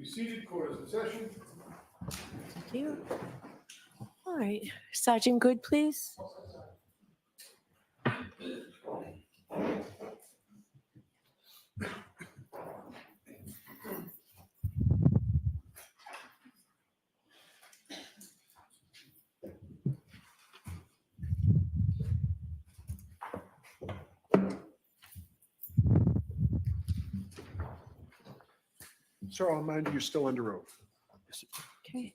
Be seated, court is in session. Thank you. All right, Sergeant Good, please. Sir, I'll remind you, you're still under oath. Okay.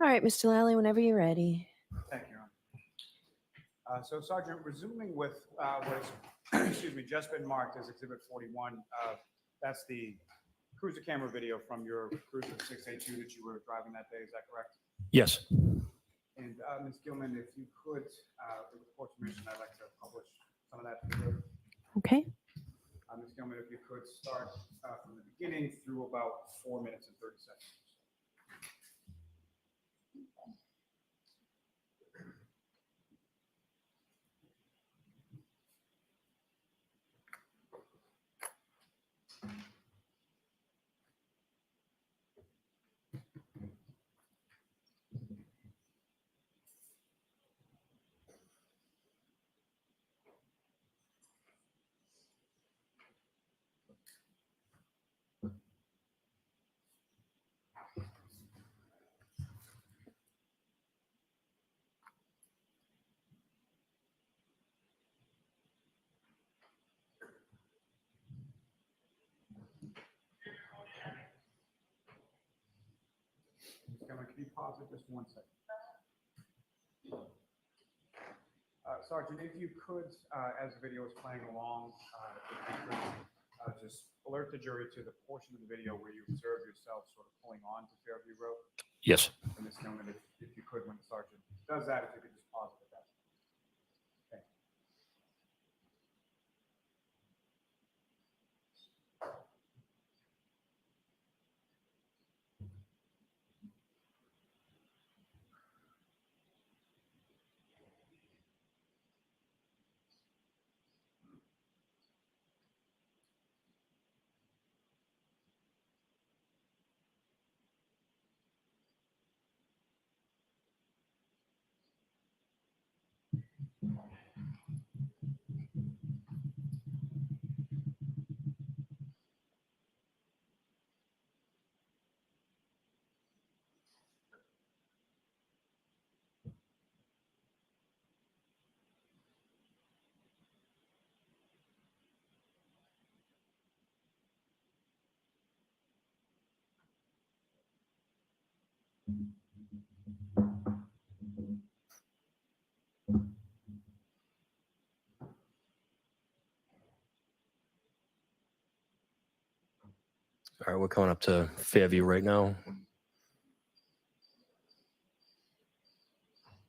All right, Mr. Lally, whenever you're ready. Thank you, Your Honor. So Sergeant, resuming with what is, excuse me, just been marked as Exhibit 41, that's the cruiser camera video from your cruiser 682 that you were driving that day, is that correct? Yes. And Ms. Gilman, if you could, with the court's permission, I'd like to publish some of that video. Okay. Ms. Gilman, if you could start from the beginning through about 4 minutes and 30 seconds. Ms. Gilman, can you pause it just 1 second? Sergeant, if you could, as the video is playing along, if you could just alert the jury to the portion of the video where you observe yourself sort of pulling on to Fairview Road. Yes. And Ms. Gilman, if you could, when the sergeant does that, if you could just pause it at that. Thank you. All right, we're coming up to Fairview right now.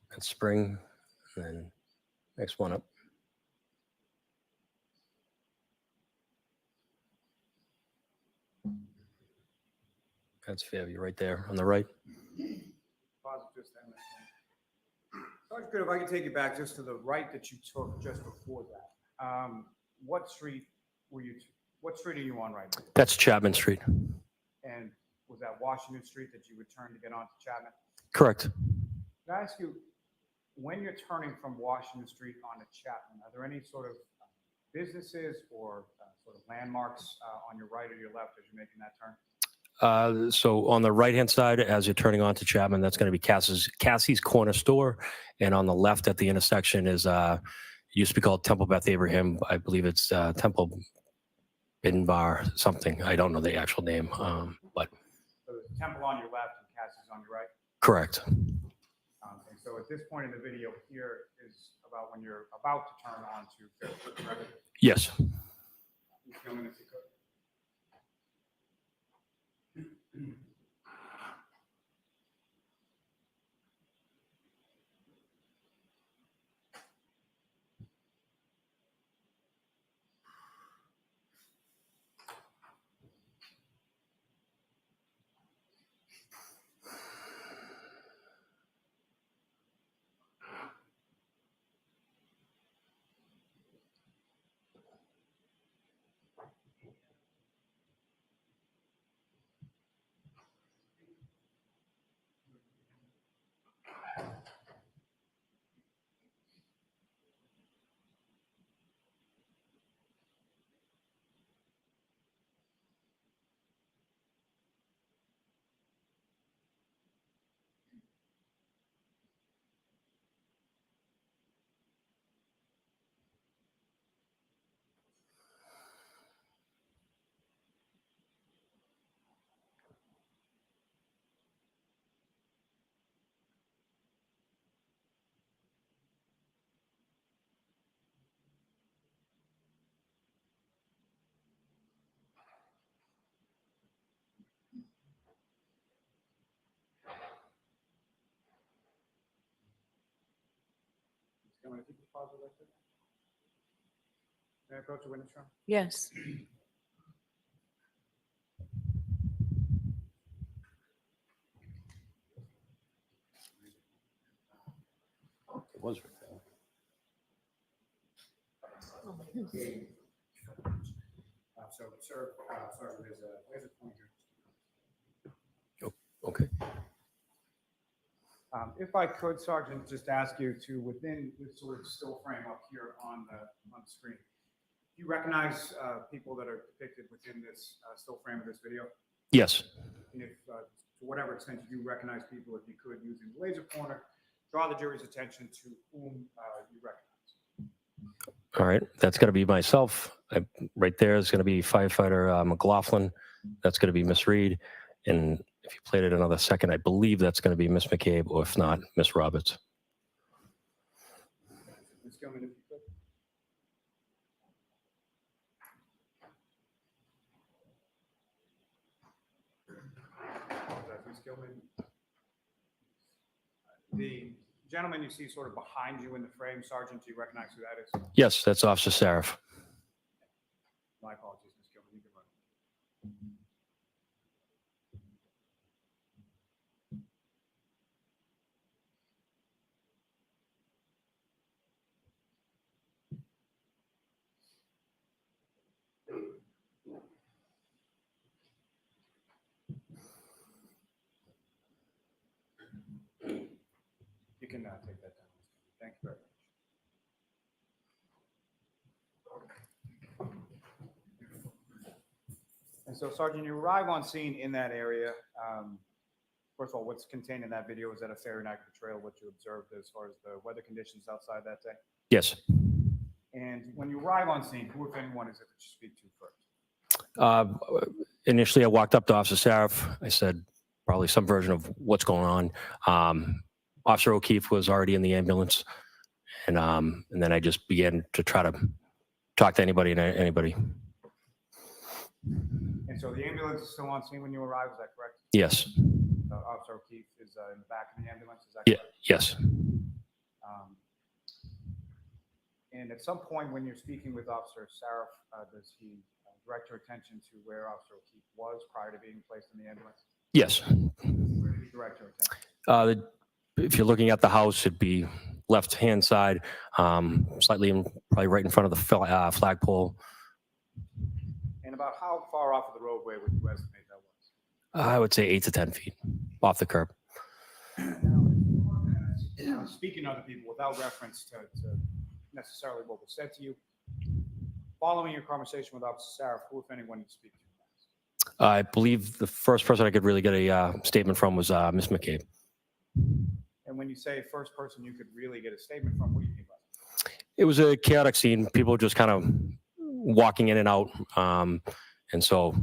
That's Spring, and then next one up. That's Fairview right there on the right. Pause it just then. Ms. Gilman. Sergeant, Good, if I could take you back just to the right that you took just before that. What street were you, what street are you on right now? That's Chapman Street. And was that Washington Street that you would turn to get onto Chapman? Correct. Can I ask you, when you're turning from Washington Street onto Chapman, are there any sort of businesses or sort of landmarks on your right or your left as you're making that turn? So on the right-hand side, as you're turning onto Chapman, that's going to be Cassie's Corner Store. And on the left at the intersection is, used to be called Temple Beth Abraham. I believe it's Temple Bin Bar something. I don't know the actual name, but So there's Temple on your left and Cassie's on your right. correct. And so at this point in the video here is about when you're about to turn on to Fairfield, correct? Yes. Ms. Gilman, if you could. want to keep the pause right there? May I approach the witness, Your Honor? Yes. It was. So, sir, Sergeant, there's a point here. Okay. If I could, Sergeant, just ask you to, within this sort of still frame up here on the screen, do you recognize people that are depicted within this still frame of this video? Yes. And if, to whatever extent you do recognize people, if you could, using the laser pointer, draw the jury's attention to whom you recognize. All right. That's going to be myself. Right there is going to be firefighter McLaughlin. That's going to be Miss Reed. And if you played it another second, I believe that's going to be Miss McCabe, or if not, Miss Roberts. Ms. Gilman, if you could. Ms. Gilman. The gentleman you see sort of behind you in the frame, Sergeant, do you recognize who that is? Yes, that's Officer Sarif. My apologies, Ms. Gilman. You can run. You can take that down. Thank you very much. And so, Sergeant, you arrive on scene in that area. First of all, what's contained in that video? Is that a fair and accurate portrayal of what you observed as far as the weather conditions outside that day? Yes. And when you arrive on scene, who, if anyone, is it that you speak to first? Initially, I walked up to Officer Sarif. I said probably some version of what's going on. Officer O'Keefe was already in the ambulance, and then I just began to try to talk to anybody and anybody. And so the ambulance is still on scene when you arrive, is that correct? Yes. Officer O'Keefe is in the back of the ambulance, is that Yeah. correct? Yes. And at some point when you're speaking with Officer Sarif, does he direct your attention to where Officer O'Keefe was prior to being placed in the ambulance? Yes. Where did he direct your attention? If you're looking at the house, it'd be left-hand side, slightly probably right in front of the flagpole. And about how far off of the roadway would you estimate that was? I would say 8 to 10 feet off the curb. Now, speaking to other people without reference to necessarily what was said to you, following your conversation with Officer Sarif, who, if anyone, you speak to? I believe the first person I could really get a statement from was Miss McCabe. And when you say first person you could really get a statement from, what do you mean by that? It was a chaotic scene. People just kind of walking in and out. And so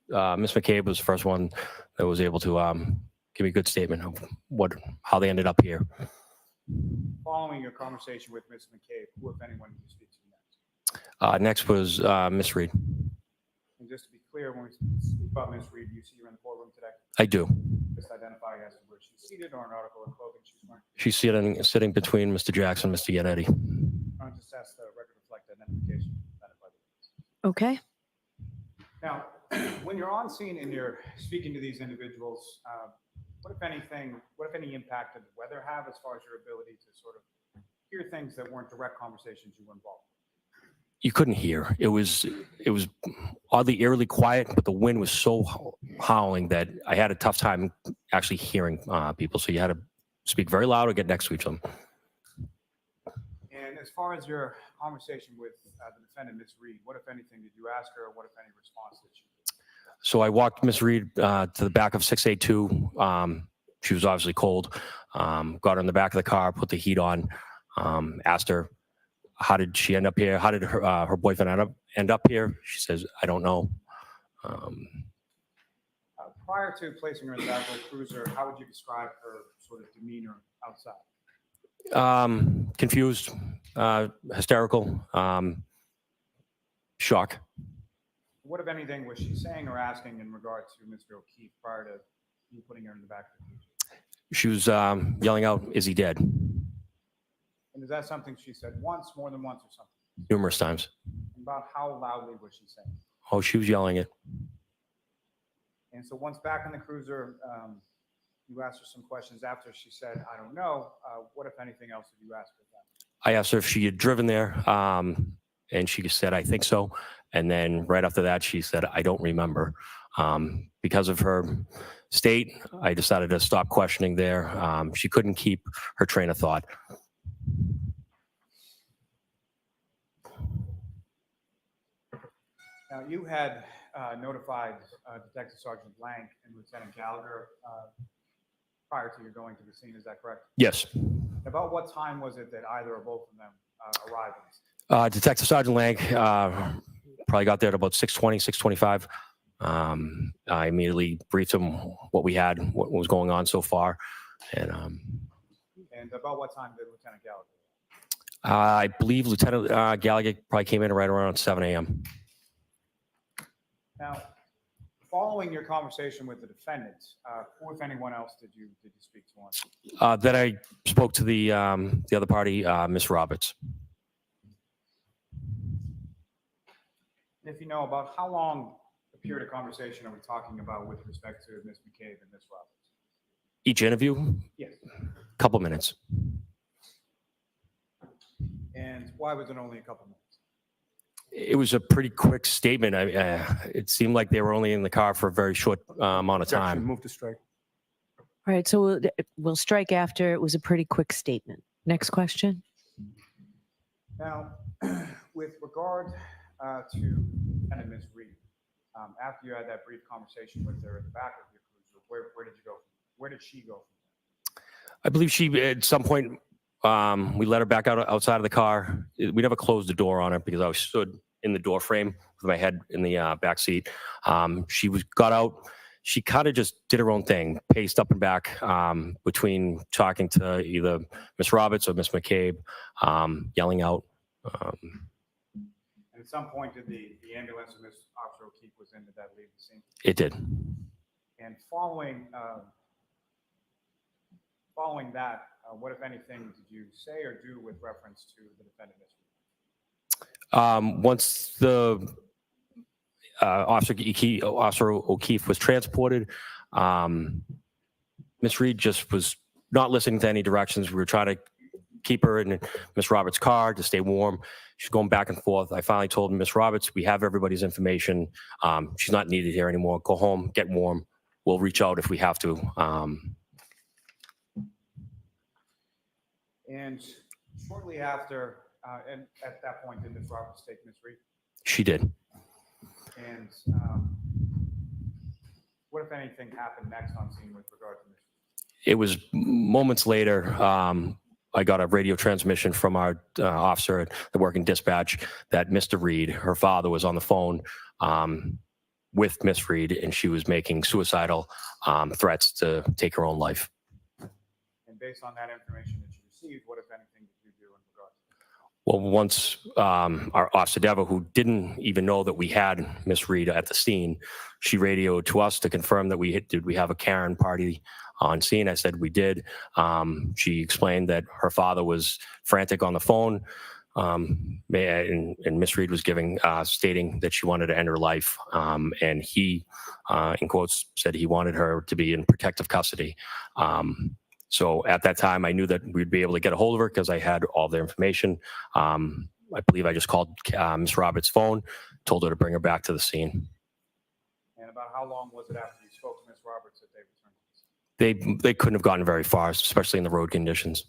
Miss McCabe was the first one that was able to give me a good statement of how they ended up here. Following your conversation with Ms. McCabe, who, if anyone, you speak to next? Next was Miss Reed. And just to be clear, when we speak about Ms. Reed, you see her in the courtroom today? I do. Just identify as to where she's seated or an article of clothing she's wearing. She's sitting between Mr. Jackson and Mr. Yannetti. I'll just ask the record to reflect identification. Okay. Now, when you're on scene and you're speaking to these individuals, what if any impact did the weather have as far as your ability to sort of hear things that weren't direct conversations you were involved in? You couldn't hear. It was oddly eerily quiet, but the wind was so howling that I had a tough time actually hearing people. So you had to speak very loud or get next to each other. And as far as your conversation with the defendant, Ms. Reed, what, if anything, did you ask her? What, if any, response did she give? So I walked Miss Reed to the back of 682. She was obviously cold. Got her in the back of the car, put the heat on, asked her, how did she end up here? How did her boyfriend end up here? She says, I don't know. Prior to placing her in the back of the cruiser, how would you describe her sort of demeanor outside? Confused, hysterical, shock. What, if anything, was she saying or asking in regard to Mr. O'Keefe prior to you putting her in the back of the cruiser? She was yelling out, is he dead? And And is that something she said once, more than once, or something? Numerous times. About how loudly was she saying? Oh, she was yelling it. And so once back in the cruiser, you asked her some questions after she said, I don't know. What, if anything else, did you ask her then? I asked her if she had driven there, and she said, I think so. And then right after that, she said, I don't remember. Because of her state, I decided to stop questioning there. She couldn't keep her train of thought. Now, you had notified Detective Sergeant Blank and Lieutenant Gallagher prior to your going to the scene, is that correct? Yes. About what time was it that either or both of them arrived? Detective Sergeant Lang probably got there at about 6:20, 6:25. I immediately briefed him what we had, what was going on so far. And And about what time did Lieutenant Gallagher? I believe Lieutenant Gallagher probably came in right around 7 a.m. Now, following your conversation with the defendant, who, if anyone else, did you speak to on? Then I spoke to the other party, Miss Roberts. If you know, about how long a period of conversation are we talking about with respect to Ms. McCabe and Ms. Roberts? Each interview, Yes. a couple minutes. And why was it only a couple minutes? It was a pretty quick statement. It seemed like they were only in the car for a very short amount of Objection, time. move to strike. All right, so we'll strike after. It was a pretty quick statement. Next question. Now, with regard to Lieutenant Ms. Reed, after you had that brief conversation with her at the back of your cruiser, where did you go? Where did she go? I believe she, at some point, we let her back outside of the car. We never closed the door on her because I stood in the door frame with my head in the back seat. She got out. She kind of just did her own thing, paced up and back between talking to either Miss Roberts or Miss McCabe, yelling out. And at some point, did the ambulance or Miss Officer O'Keefe was in, did that leave the scene? It did. And following that, what, if anything, did you say or do with reference to the defendant, Ms. Reed? Once the Officer O'Keefe was transported, Miss Reed just was not listening to any directions. We were trying to keep her in Miss Roberts' car to stay warm. She's going back and forth. I finally told Miss Roberts, we have everybody's information. She's not needed here anymore. Go home, get warm. We'll reach out if we have to. And shortly after, and at that point, did Ms. Roberts take Ms. Reed? She did. And what, if anything, happened next on scene with regard to Ms. Reed? It was moments later. I got a radio transmission from our officer at the working dispatch that Mr. Reed, her father, was on the phone with Miss Reed, and she was making suicidal threats to take her own life. And based on that information that you received, what, if anything, did you do in regard to that? Well, once our Officer Deva, who didn't even know that we had Miss Reed at the scene, she radioed to us to confirm that did we have a Karen party on scene. I said we did. She explained that her father was frantic on the phone, and Miss Reed was stating that she wanted to end her life, and he, in quotes, said he wanted her to be in protective custody. So at that time, I knew that we'd be able to get a hold of her because I had all the information. I believe I just called Miss Roberts' phone, told her to bring her back to the scene. And about how long was it after you spoke to Ms. Roberts that they returned? They couldn't have gotten very far, especially in the road conditions.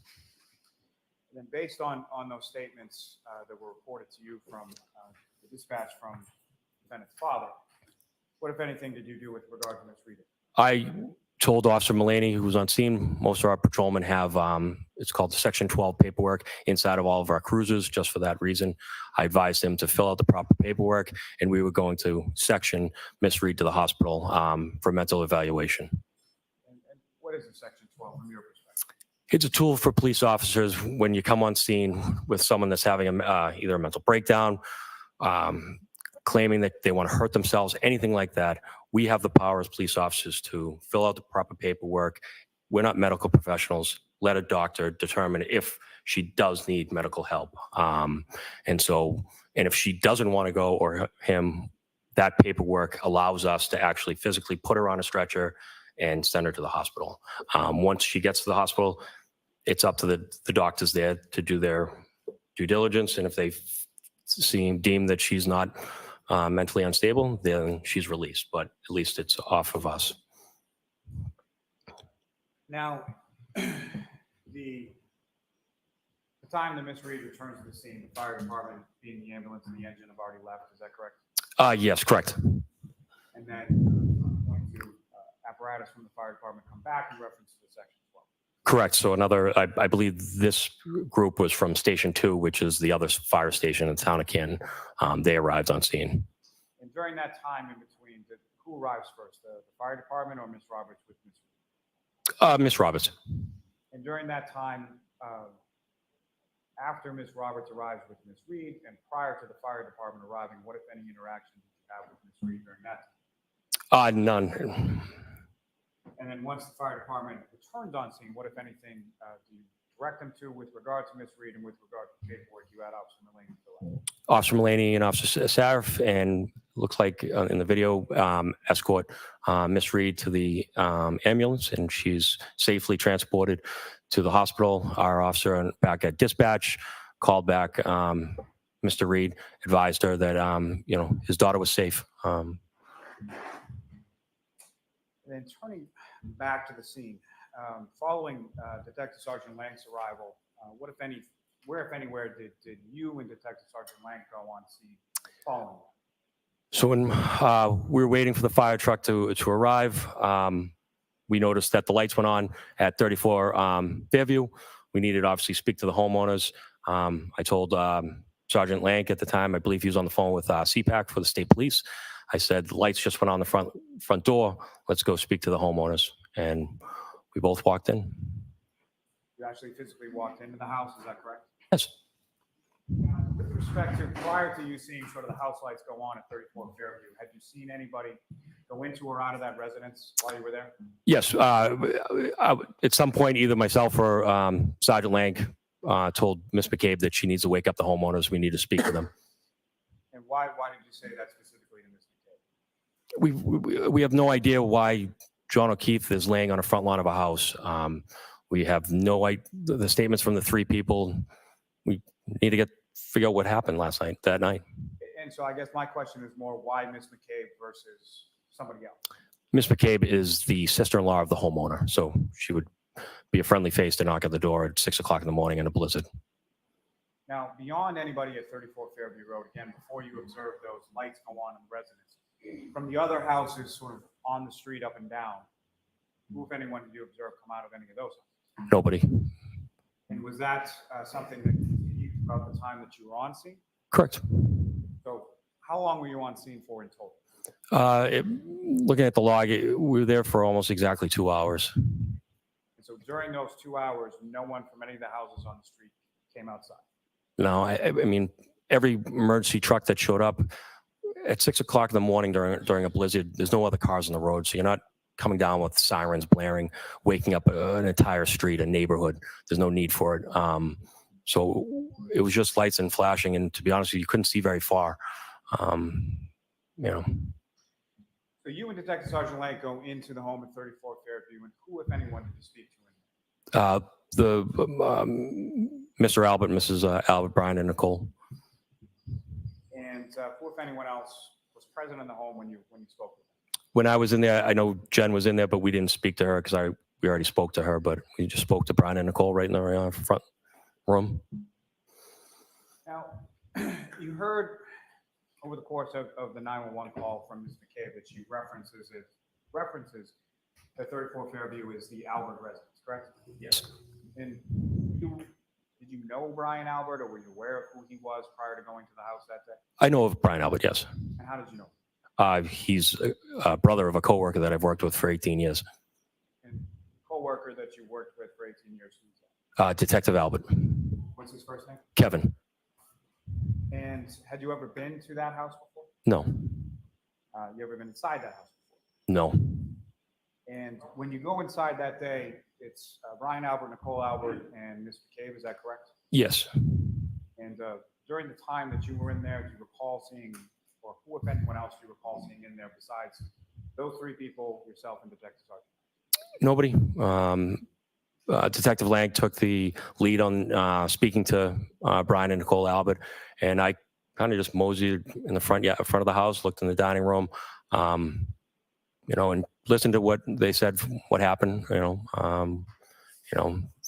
And then based on those statements that were reported to you from the dispatch from the defendant's father, what, if anything, did you do with regard to Ms. Reed? I told Officer Mullaney, who was on scene, most of our patrolmen have, it's called the Section 12 paperwork inside of all of our cruisers, just for that reason. I advised him to fill out the proper paperwork, and we were going to section Miss Reed to the hospital for mental evaluation. And what is a Section 12 from your perspective? It's a tool for police officers when you come on scene with someone that's having either a mental breakdown, claiming that they want to hurt themselves, anything like that. We have the power as police officers to fill out the proper paperwork. We're not medical professionals. let a doctor determine if she does need medical help. And if she doesn't want to go, or him, that paperwork allows us to actually physically put her on a stretcher and send her to the hospital. Once she gets to the hospital, it's up to the doctors there to do their due diligence. And if they deem that she's not mentally unstable, then she's released. But at least it's off of us. Now, the time that Ms. Reed returns to the scene, the fire department, being the ambulance and the engine, have already left. Is that correct? Yes, correct. And then going to apparatus from the fire department come back in reference to the section as well. Correct. So I believe this group was from Station 2, which is the other fire station in the town of Canton. They arrived on scene. And during that time in between, who arrives first, the fire department or Ms. Roberts with Ms. Reed? Miss Roberts. And during that time, after Ms. Roberts arrives with Ms. Reed and prior to the fire department arriving, what, if any, interaction did you have with Ms. Reed during that time? None. And then once the fire department returns on scene, what, if anything, do you direct them to with regard to Ms. Reed and with regard to the paperwork you had Officer Mulaney fill out? Officer Mulaney and Officer Sarif, and looks like in the video, escort Miss Reed to the ambulance, and she's safely transported to the hospital. Our officer back at dispatch called back Mr. Reed, advised her that his daughter was safe. And then turning back to the scene, following Detective Sergeant Lang's arrival, what, if any, where, if anywhere, did you and Detective Sergeant Lang go on scene following that? So when we were waiting for the fire truck to arrive, we noticed that the lights went on at 34 Fairview. We needed to obviously speak to the homeowners. I told Sergeant Lang at the time, I believe he was on the phone with CPAC for the state police. I said, the lights just went on the front door. Let's go speak to the homeowners. And we both walked in. You actually physically walked into the house, is that correct? Yes. With respect to prior to you seeing sort of the house lights go on at 34 Fairview, had you seen anybody go into or out of that residence while you were there? Yes. At some point, either myself or Sergeant Lang told Ms. McCabe that she needs to wake up the homeowners. We need to speak to them. And why did you say that specifically to Ms. McCabe? We have no idea why John O'Keefe is laying on the front lawn of a house. We have no idea. The statements from the three people, we need to figure out what happened that night. And so I guess my question is more, why Ms. McCabe versus somebody else? Ms. McCabe is the sister-in-law of the homeowner, so she would be a friendly face to knock at the door at 6 o'clock in the morning in a blizzard. Now, beyond anybody at 34 Fairview Road, again, before you observe those lights go on in the residence, from the other houses sort of on the street up and down, who, if anyone, did you observe come out of any of those houses? Nobody. And was that something that continued throughout the time that you were on scene? Correct. So how long were you on scene for in total? Looking at the log, we were there for almost exactly 2 hours. And so during those 2 hours, no one from any of the houses on the street came outside? No, I mean, every emergency truck that showed up at 6 o'clock in the morning during a blizzard, there's no other cars on the road. So you're not coming down with sirens blaring, waking up an entire street, a neighborhood. There's no need for it. So it was just lights and flashing. And to be honest with you, you couldn't see very far. So you and Detective Sergeant Lang go into the home at 34 Fairview, and who, if anyone, did you speak to in there? Mr. Albert, Mrs. Albert, Brian, and Nicole. And who, if anyone else, was present in the home when you spoke with them? When I was in there, I know Jen was in there, but we didn't speak to her because we already spoke to her, but we just spoke to Brian and Nicole right in the front room. Now, you heard over the course of the 911 call from Ms. McCabe that she references that 34 Fairview is the Albert residence, correct? Yes. And did you know Brian Albert, or were you aware of who he was prior to going to the house that day? I know of Brian Albert, yes. And how did you know? He's a brother of a coworker that I've worked with for 18 years. And coworker that you worked with for 18 years, who's that? Detective Albert. What's his first name? Kevin. And had you ever been to that house before? No. You ever been inside that house before? No. And when you go inside that day, it's Brian Albert, Nicole Albert, and Ms. McCabe, is that correct? Yes. And during the time that you were in there, do you recall seeing, or who, if anyone else, do you recall seeing in there besides those three people, yourself and Detective Sergeant? Nobody. Detective Lang took the lead on speaking to Brian and Nicole Albert, and I kind of just moseyed in the front of the house, looked in the dining room, and listened to what they said, what happened.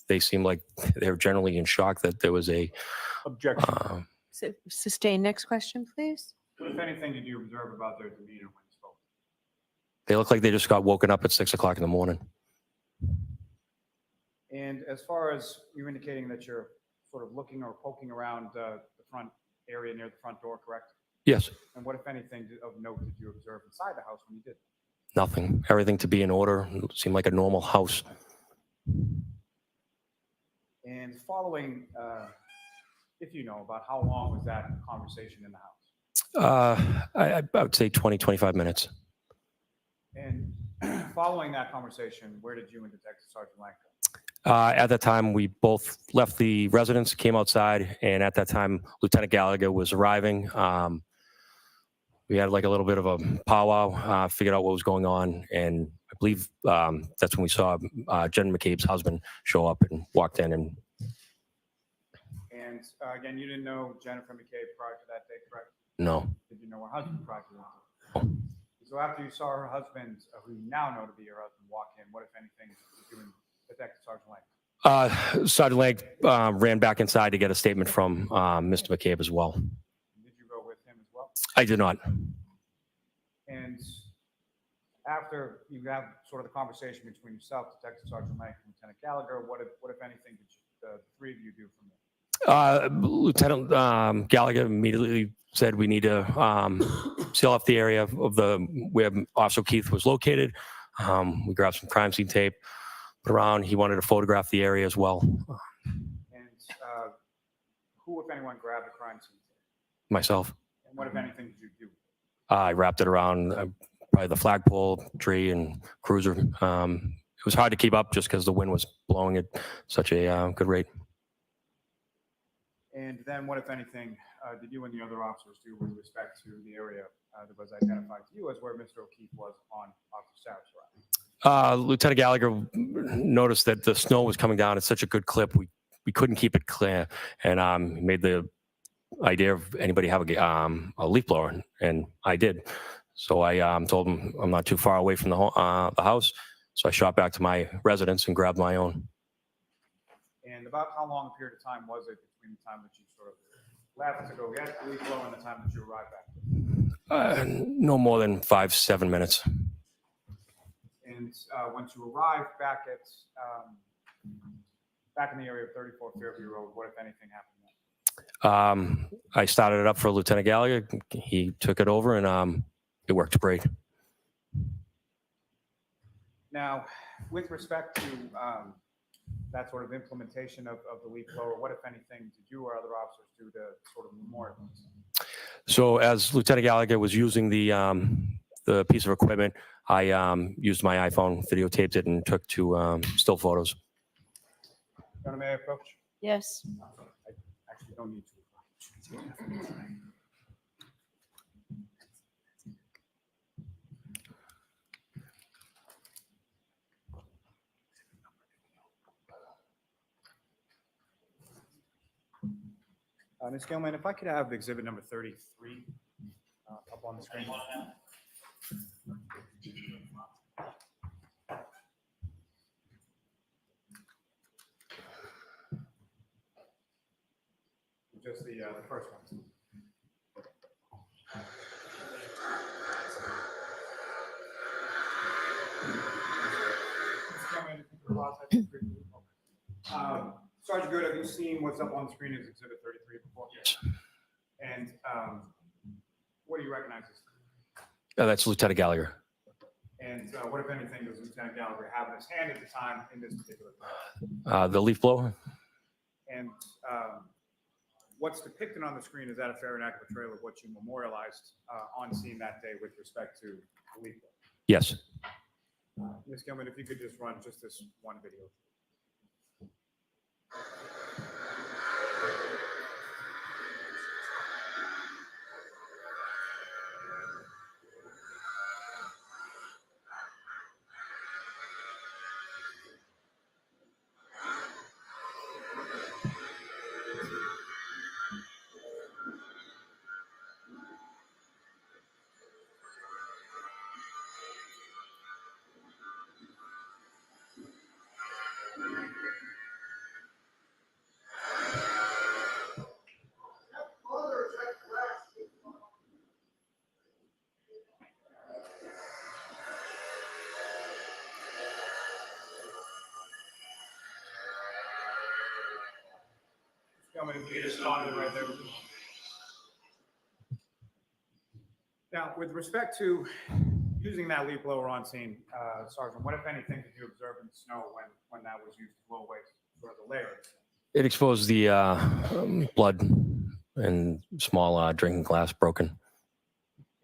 They seemed like they were generally in shock that there was a Objection. Sustain. Next question, please. What, if anything, did you observe about their demeanor when you spoke? They looked like they just got woken up at 6 o'clock in the morning. And as far as you're indicating that you're sort of looking or poking around the front area near the front door, correct? Yes. And what, if anything, of note did you observe inside the house when you did? Nothing. Everything to be in order. It seemed like a normal house. And following, if you know, about how long was that conversation in the house? I would say 20, 25 minutes. And following that conversation, where did you and Detective Sergeant Lang go? At that time, we both left the residence, came outside, and at that time, Lieutenant Gallagher was arriving. We had like a little bit of a powwow, figured out what was going on, and I believe that's when we saw Jen McCabe's husband show up and walked in. And again, you didn't know Jennifer McCabe prior to that day, correct? no, Did you know her husband prior to that? So after you saw her husband, who you now know to be your husband, walk in, what, if anything, did you and Detective Sergeant Lang? Sergeant Lang ran back inside to get a statement from Mr. McCabe as well. Did you go with him as well? I did not. And after you have sort of the conversation between yourself, Detective Sergeant Lang, and Lieutenant Gallagher, what, if anything, did the three of you do from there? Lieutenant Gallagher immediately said we need to seal off the area of where Officer Keith was located. We grabbed some crime scene tape, put around. He wanted to photograph the area as well. And who, if anyone, grabbed the crime scene? Myself. And what, if anything, did you do? I wrapped it around by the flagpole, tree, and cruiser. It was hard to keep up just because the wind was blowing at such a good rate. And then what, if anything, did you and the other officers do with respect to the area that was identified to you as where Mr. O'Keefe was on Officer Sarah's route? Lieutenant Gallagher noticed that the snow was coming down at such a good clip, we couldn't keep it clear, and he made the idea of anybody have a leaf blower, and I did. So I told him I'm not too far away from the house, so I shot back to my residence and grabbed my own. And about how long a period of time was it between the time that you sort of left to go get the leaf blower and the time that you arrived back? No more than 5-7 minutes. And once you arrived back in the area of 34 Fairview Road, what, if anything, happened then? I started it up for Lieutenant Gallagher. He took it over, and it worked great. Now, with respect to that sort of implementation of the leaf blower, what, if anything, did you or other officers do to sort of memorialize? So as Lieutenant Gallagher was using the piece of equipment, I used my iPhone, videotaped it, and took two still photos. Your Honor, may I approach? Yes. I actually don't need to. Ms. Gilman, if I could have exhibit number 33 up on the screen. Just the first one. Sergeant Good, have you seen what's up on the screen as exhibit 33 before? Yes. And what do you recognize as? That's Lieutenant Gallagher. And what, if anything, does Lieutenant Gallagher have in his hand at the time in this particular time? The leaf blower. And what's depicted on the screen, is that a fair and accurate portrayal of what you memorialized on scene that day with respect to the leaf blower? Yes. Ms. Gilman, if you could just run just this one video. Gilman, if you could just start it right there. Now, with respect to using that leaf blower on scene, Sergeant, what if anything did you observe in the snow when that was used to blow away sort of the layers? It exposed the blood and small drinking glass broken.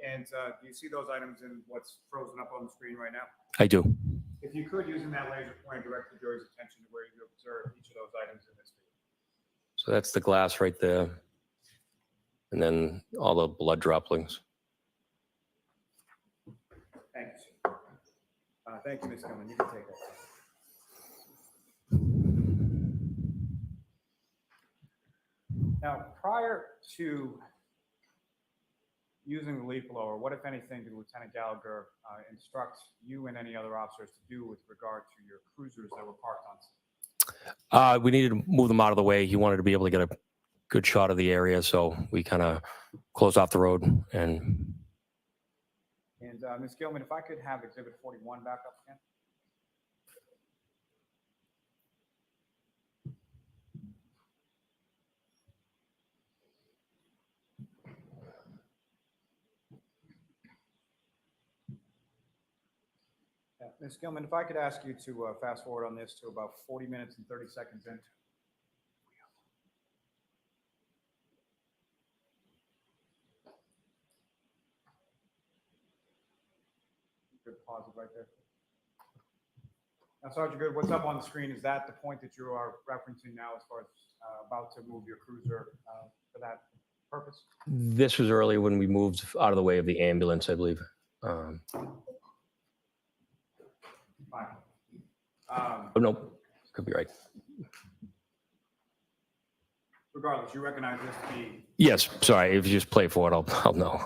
And do you see those items in what's frozen up on the screen right now? I do. If you could, using that laser pointer, direct the jury's attention to where you observe each of those items in this video. So that's the glass right there. And then all the blood droplings. Thank you, sir. Thank you, Ms. Gilman. You can take that. Now, prior to using the leaf blower, what, if anything, did Lieutenant Gallagher instruct you and any other officers to do with regard to your cruisers that were parked on scene? We needed to move them out of the way. He wanted to be able to get a good shot of the area, so we kind of closed off the road. And Ms. Gilman, if I could have Exhibit 41 back up again. Ms. Gilman, if I could ask you to fast forward on this to about 40 minutes and 30 seconds in. Good, pause it right there. Now, Sergeant Good, what's up on the screen? Is that the point that you are referencing now as far as about to move your cruiser for that purpose? this was early when we moved out of the way of the ambulance, I believe. Fine. Oh, no, could be right. Regardless, you recognize this to be, Yes, sorry. If you just play it forward, I'll know.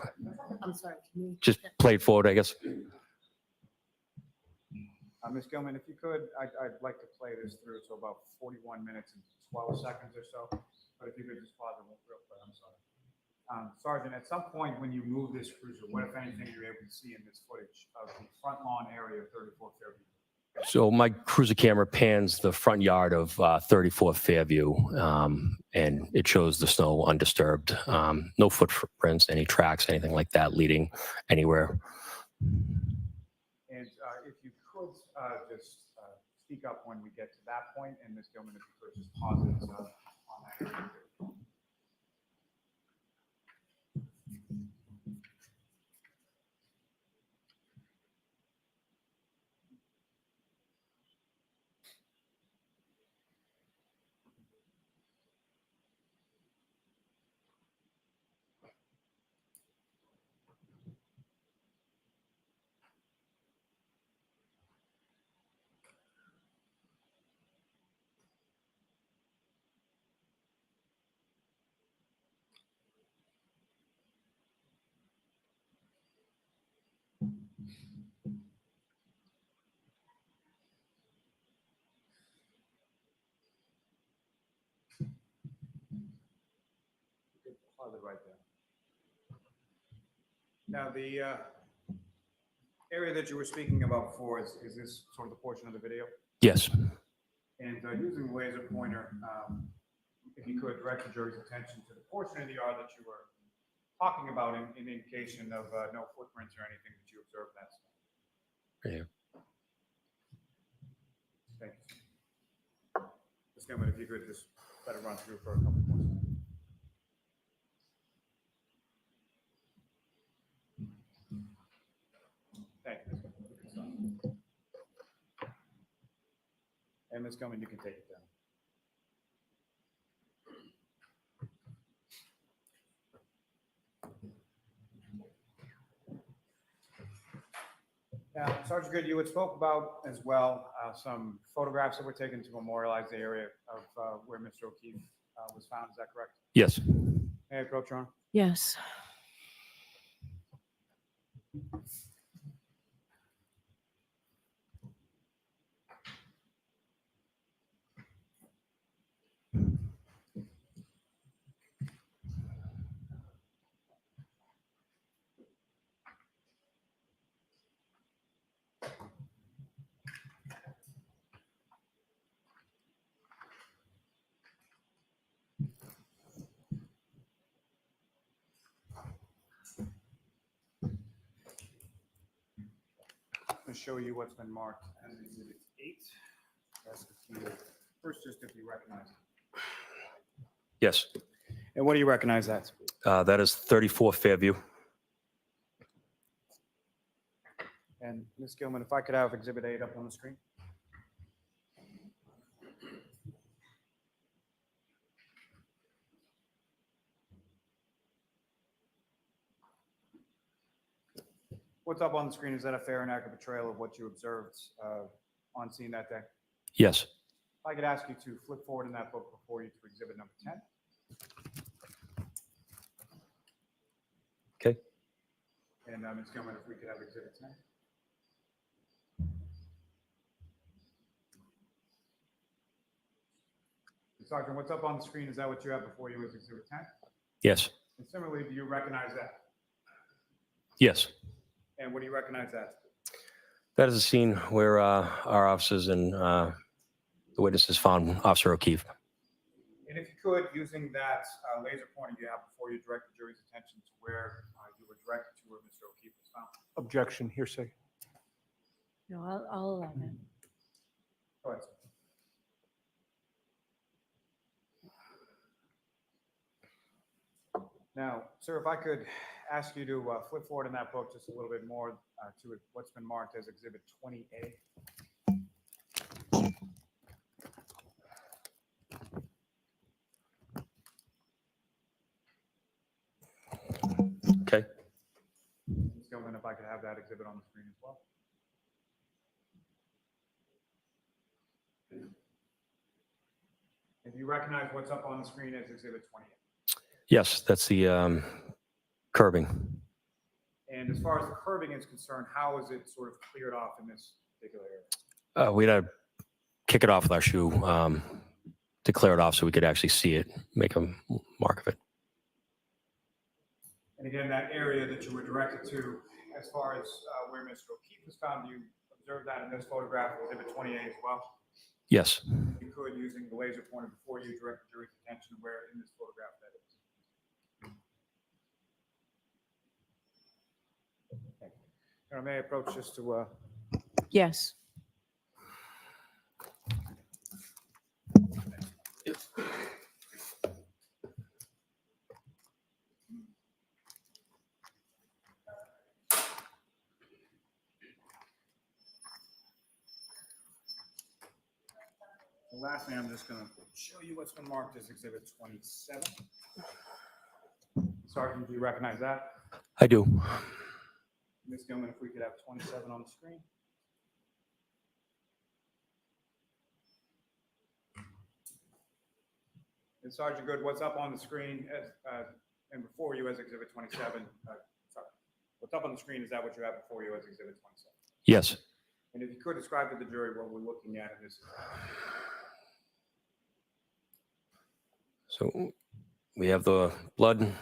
I'm sorry, can you? Just play it forward, I guess. Ms. Gilman, if you could, I'd like to play this through to about 41 minutes and 12 seconds or so, but if you could just pause it real quick, I'm sorry. Sergeant, at some point when you move this cruiser, what, if anything, you're able to see in this footage of the front lawn area of 34 Fairview? So my cruiser camera pans the front yard of 34 Fairview, and it shows the snow undisturbed. No footprints, any tracks, anything like that leading anywhere. And if you could just speak up when we get to that point, and Ms. Gilman, if you could just pause it on that area. Pause it right there. Now, the area that you were speaking about before, is this sort of the portion of the video? Yes. And using the laser pointer, if you could direct the jury's attention to the portion of the yard that you were talking about in indication of no footprints or anything that you observed in that spot. Yeah. Thank you. Ms. Gilman, if you could just let it run through for a couple more seconds. Thank you, Ms. Gilman. You can stop. And Ms. Gilman, you can take it down. Now, Sergeant Good, you had spoke about as well some photographs that were taken to memorialize the area of where Mr. O'Keefe was found. Is that correct? Yes. May I approach, Your Honor? Yes. I'm going to show you what's been marked as Exhibit 8. That's if you, first, just if you recognize it. Yes. And what do you recognize that? That is 34 Fairview. And Ms. Gilman, if I could have Exhibit 8 up on the screen. What's up on the screen? Is that a fair and accurate portrayal of what you observed on scene that day? Yes. If I could ask you to flip forward in that book before you to Exhibit number 10. Okay. And Ms. Gilman, if we could have Exhibit 10. Sergeant, what's up on the screen? Is that what you have before you as Exhibit 10? Yes. And similarly, do you recognize that? Yes. And what do you recognize that? That is a scene where our officers and the witnesses found Officer O'Keefe. And if you could, using that laser pointer you have before you, direct the jury's attention to where you were directed to where Mr. O'Keefe was found. Objection, hearsay. No, I'll allow that. Go ahead, sir. Now, sir, if I could ask you to flip forward in that book just a little bit more to what's been marked as Exhibit 20A. Okay. Ms. Gilman, if I could have that exhibit on the screen as well. If you recognize what's up on the screen as Exhibit 28. Yes, that's the curbing. And as far as the curbing is concerned, how is it sort of cleared off in this particular area? We had to kick it off with our shoe to clear it off so we could actually see it, make a mark of it. And again, that area that you were directed to, as far as where Mr. O'Keefe was found, you observed that in this photograph, Exhibit 28 as well. Yes. You could, using the laser pointer before you, direct the jury's attention where in this photograph that is. Thank you. May I approach just to Yes. lastly, I'm just going to show you what's been marked as Exhibit 27. Sergeant, do you recognize that? I do. Ms. Gilman, if we could have 27 on the screen. And Sergeant Good, what's up on the screen as, and before you as Exhibit 27? Sorry. What's up on the screen, is that what you have before you as Exhibit 27? Yes. And if you could describe to the jury what we're looking at in this. So we have the blood,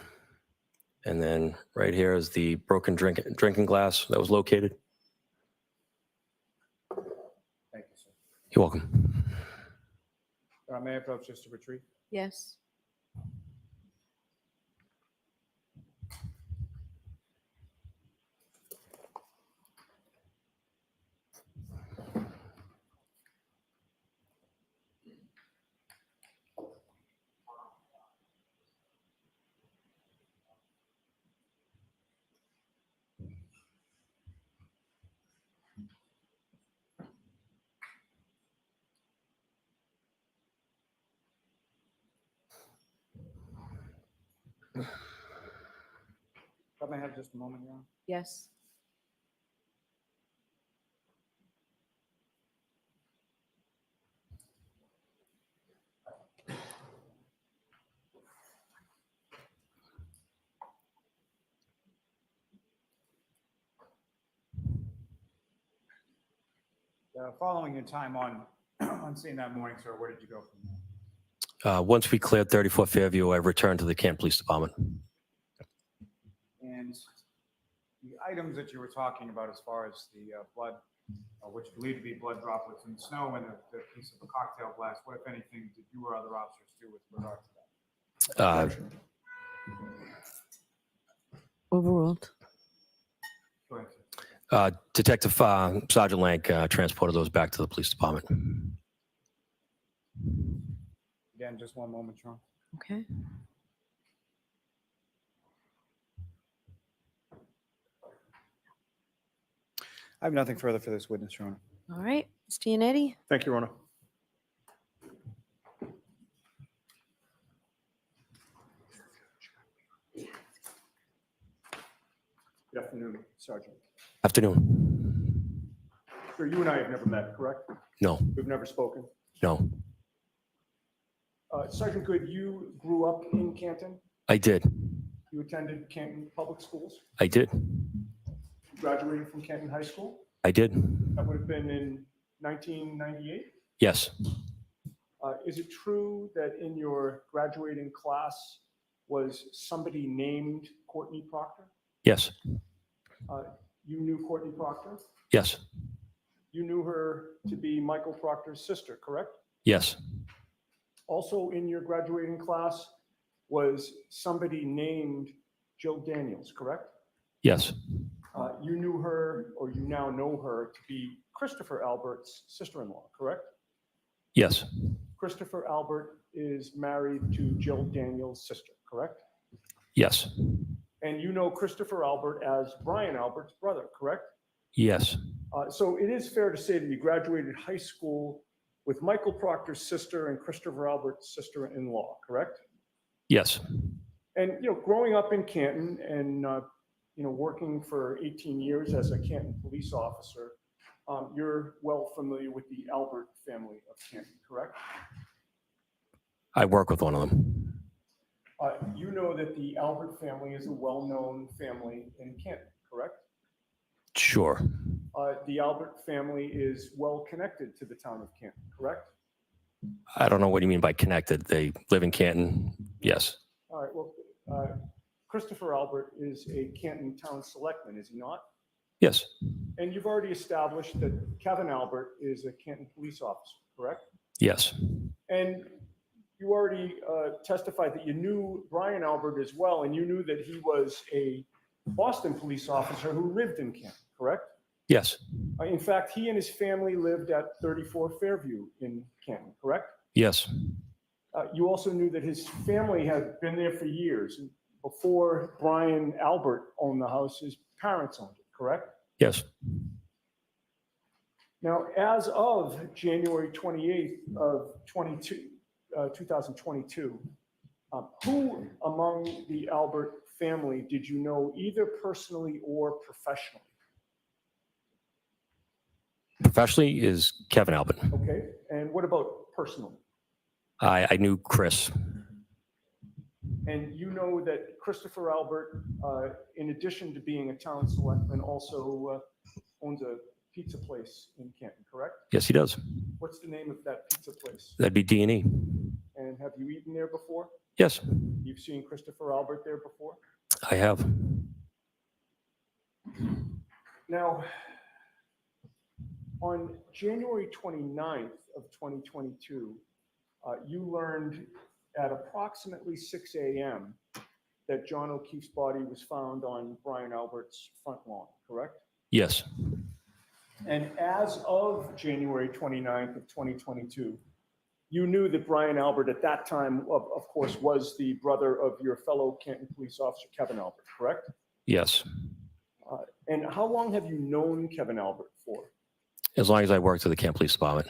and then right here is the broken drinking glass that was located. Thank you, sir. You're welcome. May I approach just to retrieve? Yes. may I have just a moment, Your Honor? Yes. Following your time on, on scene that morning, sir, where did you go from there? Once we cleared 34 Fairview, I returned to the Canton Police Department. And the items that you were talking about as far as the blood, which you believe to be blood droplets in the snow and the piece of a cocktail glass, what, if anything, did you or other officers do with regard to that? Overruled. Go ahead, sir. Detective Sergeant Lank transported those back to the police department. Again, just one moment, Your Honor. Okay. I have nothing further for this witness, Your Honor. All right. Mr. Yannetti? Thank you, Your Honor. Good afternoon, Sergeant. Afternoon. Sir, you and I have never met, correct? No, We've never spoken. no, Sergeant Good, you grew up in Canton? I did. You attended Canton Public Schools? I did. You graduated from Canton High School? I did. That would have been in 1998? Yes, Is it true that in your graduating class was somebody named Courtney Proctor? yes, You knew Courtney Proctor? yes, You knew her to be Michael Proctor's sister, correct? yes, Also in your graduating class was somebody named Jill Daniels, correct? yes, You knew her, or you now know her, to be Christopher Albert's sister-in-law, correct? yes, Christopher Albert is married to Jill Daniels' sister, correct? yes, And you know Christopher Albert as Brian Albert's brother, correct? yes, So it is fair to say that you graduated high school with Michael Proctor's sister and Christopher Albert's sister-in-law, correct? yes, And, growing up in Canton and, working for 18 years as a Canton police officer, you're well familiar with the Albert family of Canton, correct? I work with one of them. You know that the Albert family is a well-known family in Canton, correct? Sure, The Albert family is well connected to the town of Canton, correct? I don't know what you mean by connected. They live in Canton. Yes, All right, well, Christopher Albert is a Canton town selectman, is he not? yes, And you've already established that Kevin Albert is a Canton police officer, correct? yes, And you already testified that you knew Brian Albert as well, and you knew that he was a Boston police officer who lived in Canton, correct? yes, In fact, he and his family lived at 34 Fairview in Canton, correct? yes, You also knew that his family had been there for years. And before Brian Albert owned the house, his parents owned it, correct? yes. Now, as of January 28th of 2022, who among the Albert family did you know either personally or professionally? Professionally is Kevin Albert. Okay, and what about personally? I knew Chris. And you know that Christopher Albert, in addition to being a town selectman, also owns a pizza place in Canton, correct? Yes, he does. What's the name of that pizza place? That'd be D&E. And have you eaten there before? Yes, You've seen Christopher Albert there before? I have. Now, on January 29th of 2022, you learned at approximately 6 a.m. that John O'Keefe's body was found on Brian Albert's front lawn, correct? Yes, And as of January 29th of 2022, you knew that Brian Albert at that time, of course, was the brother of your fellow Canton police officer, Kevin Albert, correct? yes. And how long have you known Kevin Albert for? As long as I worked at the Canton Police Department.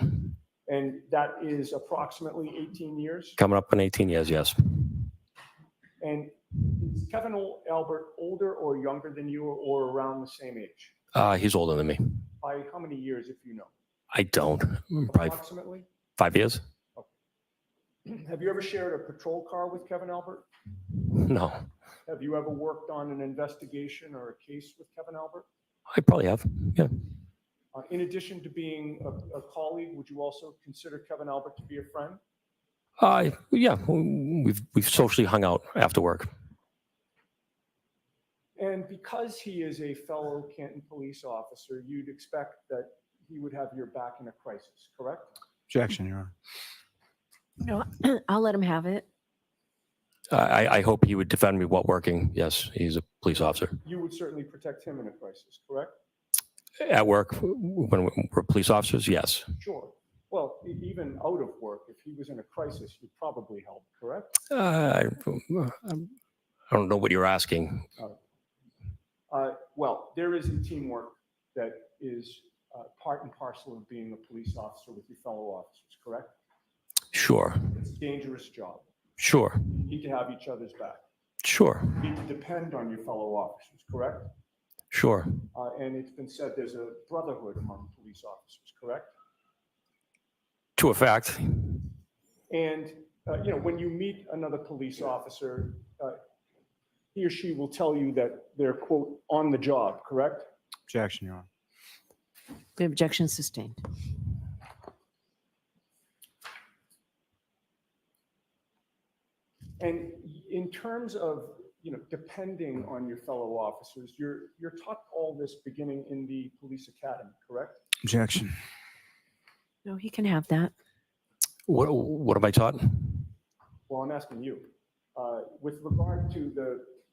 And that is approximately 18 years? Coming up in 18 years, yes. And is Kevin Albert older or younger than you or around the same age? He's older than me. By how many years, if you know? I don't. Probably Approximately? 5 years? Have you ever shared a patrol car with Kevin Albert? No. Have you ever worked on an investigation or a case with Kevin Albert? I probably have. Yeah. In addition to being a colleague, would you also consider Kevin Albert to be a friend? Yeah. We've socially hung out after work. And because he is a fellow Canton police officer, you'd expect that he would have your back in a crisis, correct? Objection, Your Honor. No, I'll let him have it. I hope he would defend me while working. Yes, he's a police officer. You would certainly protect him in a crisis, correct? At work, when we're police officers, yes. Sure. Well, even out of work, if he was in a crisis, you'd probably help, correct? I don't know what you're asking. Well, there is a teamwork that is part and parcel of being a police officer with your fellow officers, correct? Sure. It's a dangerous job. Sure. You need to have each other's back. Sure. You need to depend on your fellow officers, correct? Sure. And it's been said there's a brotherhood among police officers, correct? To a fact. And, when you meet another police officer, he or she will tell you that they're, quote, on the job, correct? Objection, Your Honor. The objection is sustained. And in terms of, depending on your fellow officers, you're taught all this beginning in the police academy, correct? Objection. No, he can have that. What am I taught? Well, I'm asking you. With regard to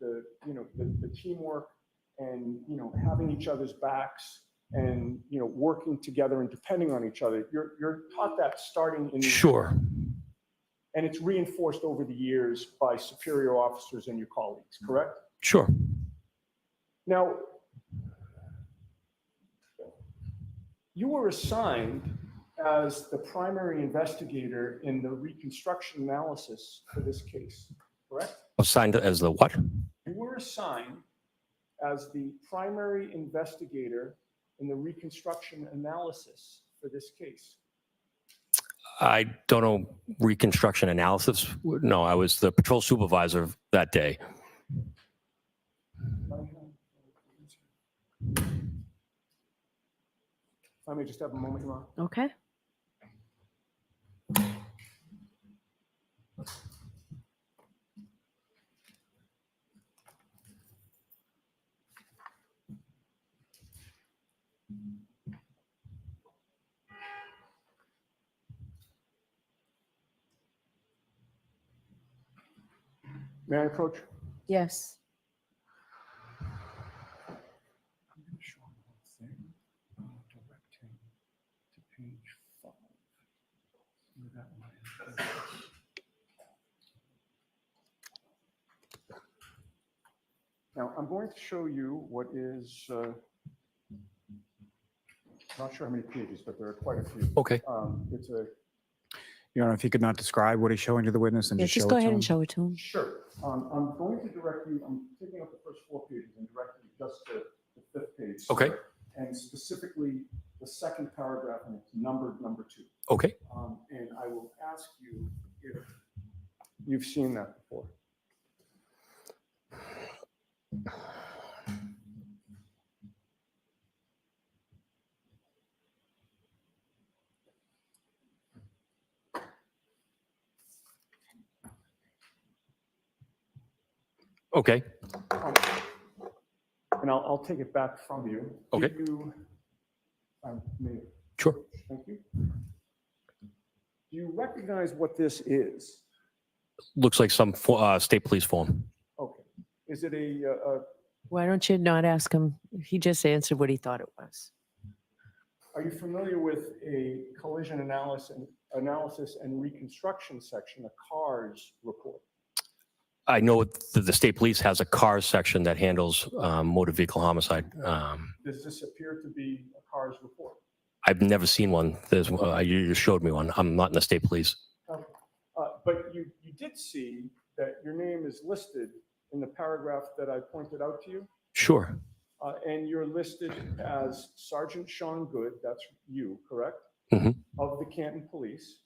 the teamwork and, having each other's backs and, working together and depending on each other, you're taught that starting in. Sure. And it's reinforced over the years by superior officers and your colleagues, correct? Sure. Now, you were assigned as the primary investigator in the reconstruction analysis for this case, correct? Assigned as the what? You were assigned as the primary investigator in the reconstruction analysis for this case. I don't know reconstruction analysis. No, I was the patrol supervisor that day. Let me just have a moment, Your Honor. Okay. May I approach? Yes. I'm going to show him one thing. I'm going to direct him to page 5. Where that one is. Now, I'm going to show you what is, not sure how many pages, but there are quite a few. Okay. It's a, Your Honor, if you could not describe what he's showing to the witness and Yeah, just just show go it to ahead him. and show it to him. sure. I'm going to direct you, I'm taking up the first 4 pages and directing you just to the 5th page. Okay. And specifically the second paragraph, and it's numbered number 2. Okay. And I will ask you if you've seen that before. Okay. And I'll take it back from you. Okay. Do you, may- Sure. thank you. Do you recognize what this is? Looks like some state police form. Okay. Is it a Why don't you not ask him? He just answered what he thought it was. are you familiar with a collision analysis and reconstruction section, a CARS report? I know the state police has a cars section that handles motor vehicle homicide. Does this appear to be a CARS report? I've never seen one. You just showed me one. I'm not in the state police. But you did see that your name is listed in the paragraph that I pointed out to you. Sure. And you're listed as Sergeant Sean Good, that's you, correct? Mhm. Of the Canton Police.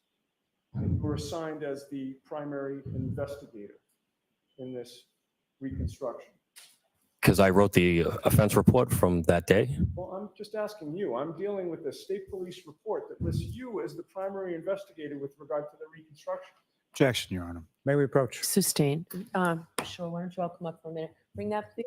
And you were assigned as the primary investigator in this reconstruction. Because I wrote the offense report from that day. Well, I'm just asking you. I'm dealing with the state police report that lists you as the primary investigator with regard to the reconstruction. Objection, Your Honor. May we approach? Sustained. Sure, why don't you all come up for a minute? Bring that, please.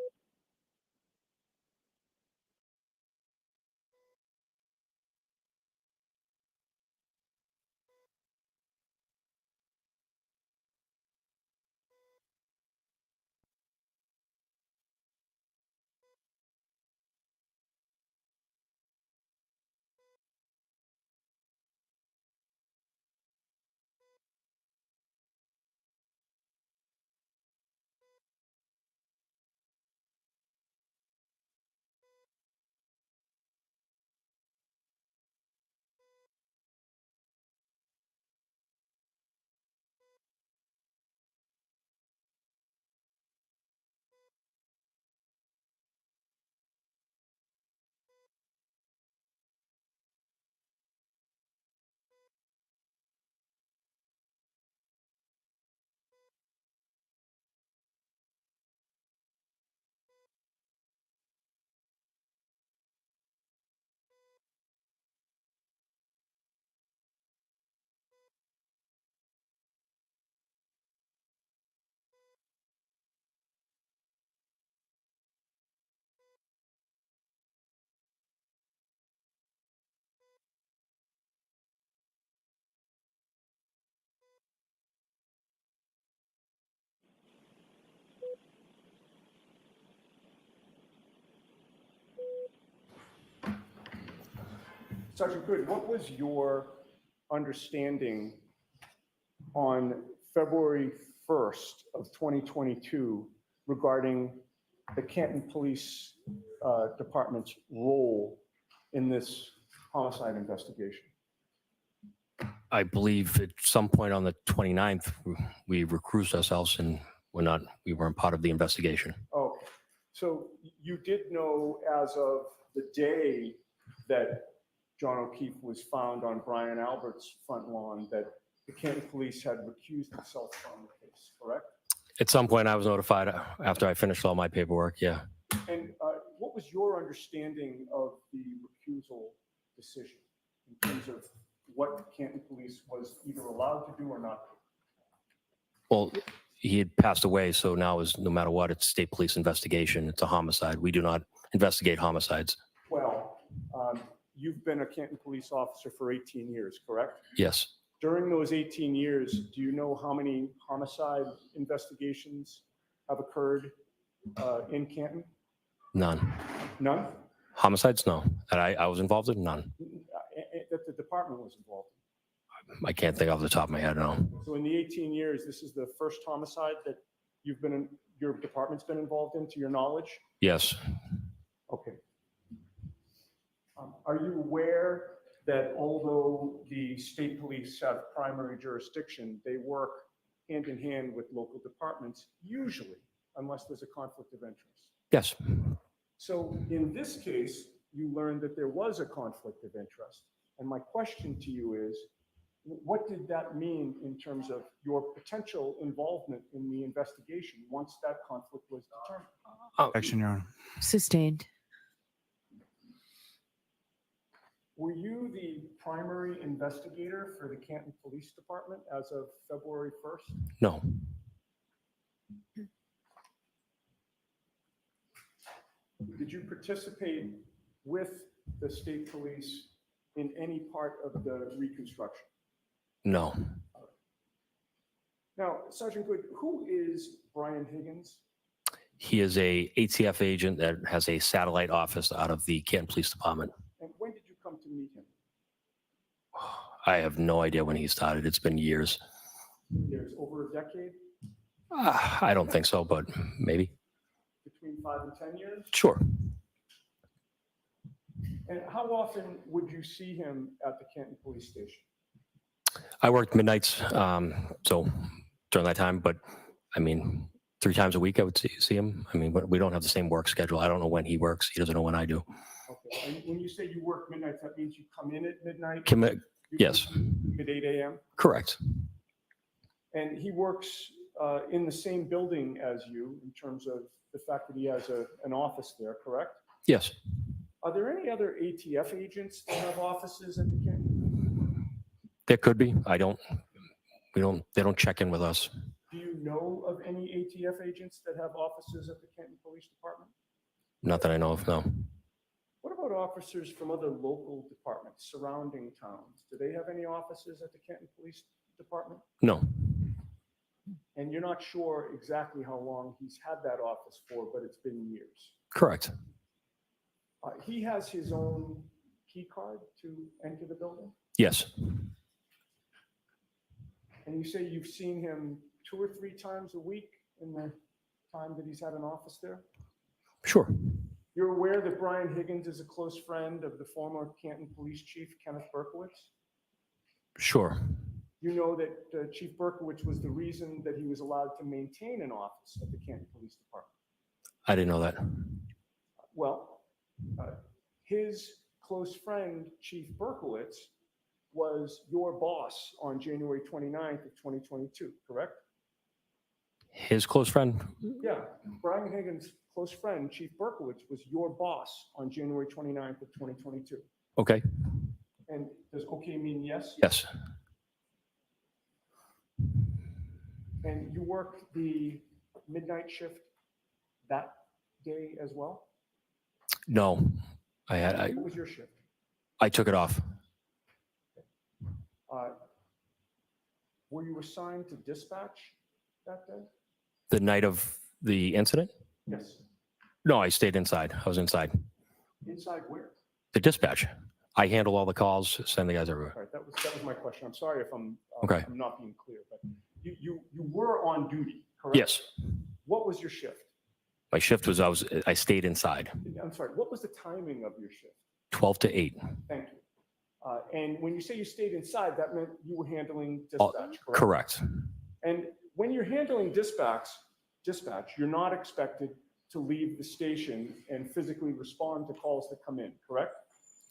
Sergeant Good, what was your understanding on February 1st of 2022 regarding the Canton Police Department's role in this homicide investigation? I believe at some point on the 29th, we recused ourselves and we weren't part of the investigation. Oh, so you did know as of the day that John O'Keefe was found on Brian Albert's front lawn that the Canton Police had recused themselves from the case, correct? At some point, I was notified after I finished all my paperwork. Yeah. And what was your understanding of the recusal decision in terms of what Canton Police was either allowed to do or not? Well, he had passed away, so now is no matter what, it's state police investigation. It's a homicide. We do not investigate homicides. Well, you've been a Canton Police officer for 18 years, correct? Yes. During those 18 years, do you know how many homicide investigations have occurred in Canton? None. None? Homicides? No. That I was involved in? None. That the department was involved I can't think off the top of my head, no. in. So in the 18 years, this is the first homicide that your department's been involved in, to your knowledge? Yes. Okay. Are you aware that although the state police have primary jurisdiction, they work hand in hand with local departments, usually, unless there's a conflict of interest? Yes. So in this case, you learned that there was a conflict of interest. And my question to you is, what did that mean in terms of your potential involvement in the investigation once that conflict was determined? Objection, Your Honor. Sustained. Were you the primary investigator for the Canton Police Department as of February 1st? No. Did you participate with the state police in any part of the reconstruction? No. Now, Sergeant Good, who is Brian Higgins? He is a ATF agent that has a satellite office out of the Canton Police Department. And when did you come to meet him? I have no idea when he started. It's been years. There's over a decade, I don't think so, but maybe. between 5 and 10 years? Sure. And how often would you see him at the Canton Police Station? I worked midnights, so during that time, but I mean, 3 times a week I would see him. I mean, but we don't have the same work schedule. I don't know when he works. He doesn't know when I do. Okay, and when you say you work midnight, that means you come in at midnight? Commit, You yes, leave At 8 a.m.? correct. And he works in the same building as you in terms of the fact that he has an office there, correct? Yes. Are there any other ATF agents that have offices at the Canton? There could be. They don't check in with us. Do you know of any ATF agents that have offices at the Canton Police Department? Not that I know of, no. What about officers from other local departments, surrounding towns? Do they have any offices at the Canton Police Department? No, And you're not sure exactly how long he's had that office for, but it's been years. correct. He has his own key card to enter the building? Yes, And you say you've seen him 2 or 3 times a week in the time that he's had an office there? sure. You're aware that Brian Higgins is a close friend of the former Canton Police Chief, Kenneth Berkowitz? Sure. You know that Chief Berkowitz was the reason that he was allowed to maintain an office at the Canton Police Department. I didn't know that. Well, his close friend, Chief Berkowitz, was your boss on January 29th of 2022, correct? His close friend? Yeah, Brian Higgins' close friend, Chief Berkowitz, was your boss on January 29th of 2022. Okay. And does okay mean yes? Yes. And you worked the midnight shift that day as well? No, What was your shift? I took it off. Were you assigned to dispatch that day? The night of the incident? Yes. No, I stayed inside. I was inside. Inside where? The dispatch. I handle all the calls, send the guys everywhere. All right, that was my question. I'm sorry if I'm Okay. I'm not being clear, but you were on duty, correct? Yes. What was your shift? My shift was I stayed inside. I'm sorry, what was the timing of your shift? 12 to 8. Thank you. And when you say you stayed inside, that meant you were handling Oh, dispatch, correct? Correct. And when you're handling dispatch, you're not expected to leave the station and physically respond to calls that come in, correct?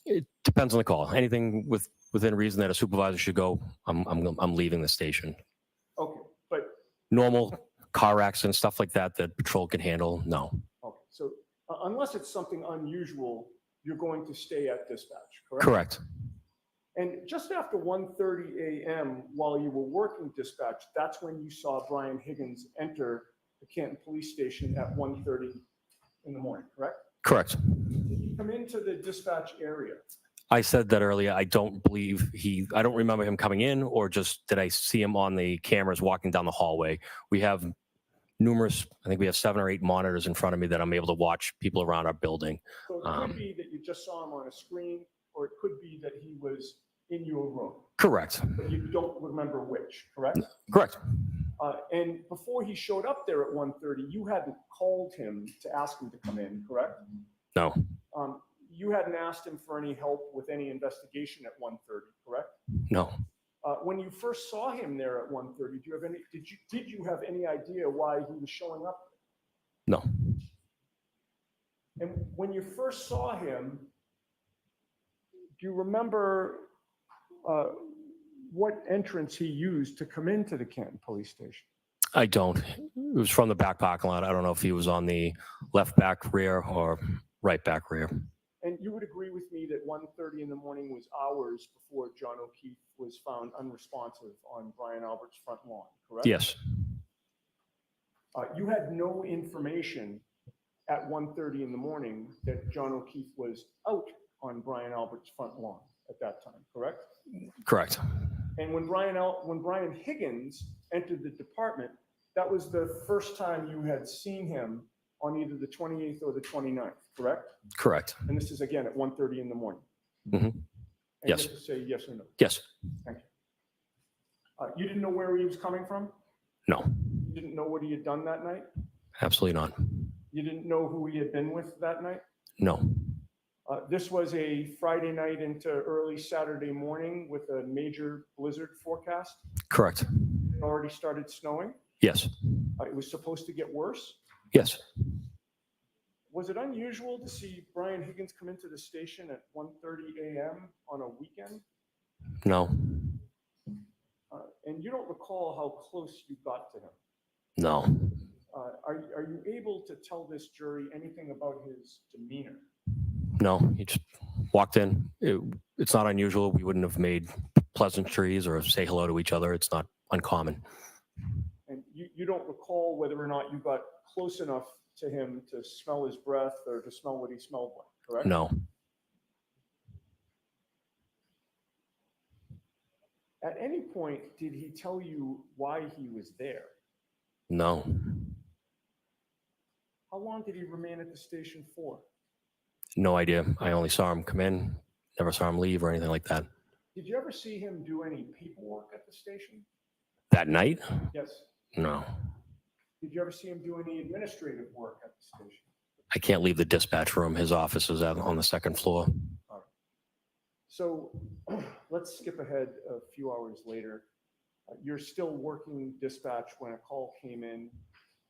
It depends on the call. Anything within reason that a supervisor should go, I'm leaving the station. Okay, but, Normal car accidents, stuff like that patrol can handle, no. okay, so unless it's something unusual, you're going to stay at dispatch, correct? Correct. And just after 1:30 a.m., while you were working dispatch, that's when you saw Brian Higgins enter the Canton Police Station at 1:30 in the morning, correct? Correct. Did he come into the dispatch area? I said that earlier. I don't remember him coming in, or just did I see him on the cameras walking down the hallway? We have I think we have 7 or 8 monitors in front of me that I'm able to watch people around our building. So it could be that you just saw him on a screen, or it could be that he was in your room, Correct. but you don't remember which, correct? Correct. And before he showed up there at 1:30, you hadn't called him to ask him to come in, correct? No. You hadn't asked him for any help with any investigation at 1:30, correct? No. When you first saw him there at 1:30, did you have any idea why he was showing up? No. And when you first saw him, do you remember what entrance he used to come into the Canton Police Station? I don't. It was from the back parking lot. I don't know if he was on the left back rear or right back rear. And you would agree with me that 1:30 in the morning was hours before John O'Keefe was found unresponsive on Brian Albert's front lawn, correct? Yes. You had no information at 1:30 in the morning that John O'Keefe was out on Brian Albert's front lawn at that time, correct? Correct. And when Brian Higgins entered the department, that was the first time you had seen him on either the 28th or the 29th, correct? Correct. And this is again at 1:30 in the morning. Mhm. And Yes. you have to say yes or no. Yes. Thank you. You didn't know where he was coming from? No. You didn't know what he had done that night? Absolutely not. You didn't know who he had been with that night? No. This was a Friday night into early Saturday morning with a major blizzard forecast. Correct. It already started snowing. Yes. It was supposed to get worse. Yes. Was it unusual to see Brian Higgins come into the station at 1:30 a.m. on a weekend? No. And you don't recall how close you got to him. No. Are you able to tell this jury anything about his demeanor? No. He just walked in. It's not unusual. We wouldn't have made pleasantries or say hello to each other. It's not uncommon. And you don't recall whether or not you got close enough to him to smell his breath or to smell what he smelled like, correct? No. At any point, did he tell you why he was there? No. How long did he remain at the station for? No idea. I only saw him come in, never saw him leave or anything like that. Did you ever see him do any paperwork at the station? That night? Yes. No. Did you ever see him do any administrative work at the station? I can't leave the dispatch room. His office is out on the second floor. So let's skip ahead a few hours later. You're still working dispatch when a call came in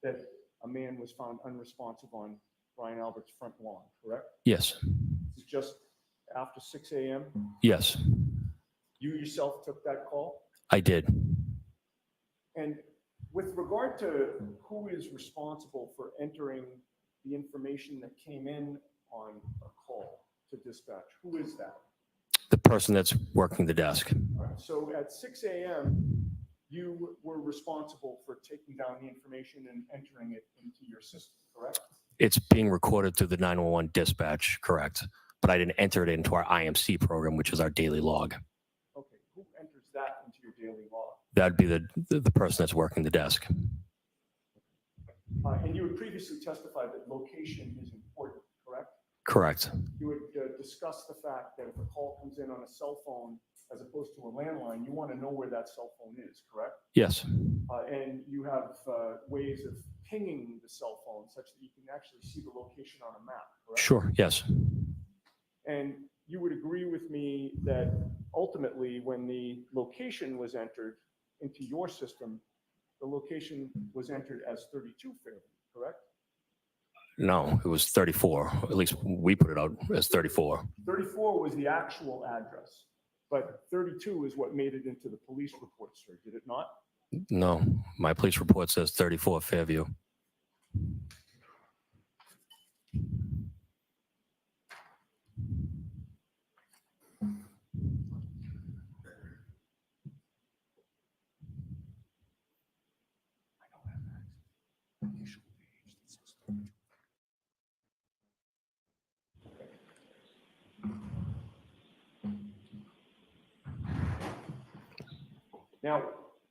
that a man was found unresponsive on Brian Albert's front lawn, correct? Yes. This is just after 6 a.m. Yes. You yourself took that call? I did. And with regard to who is responsible for entering the information that came in on a call to dispatch, who is that? The person that's working the desk. All right, so at 6 a.m., you were responsible for taking down the information and entering it into your system, correct? It's being recorded through the 911 dispatch, correct? But I didn't enter it into our IMC program, which is our daily log. Okay, who enters that into your daily log? That'd be the person that's working the desk. And you had previously testified that location is important, correct? Correct. You would discuss the fact that if a call comes in on a cell phone as opposed to a landline, you want to know where that cell phone is, correct? Yes. And you have ways of pinging the cell phone such that you can actually see the location on a map, correct? Sure. Yes. And you would agree with me that ultimately when the location was entered into your system, the location was entered as 32 Fairview, correct? No, it was 34. At least we put it out as 34. 34 was the actual address, but 32 is what made it into the police report, sir, did it not? No, my police report says 34 Fairview. Now,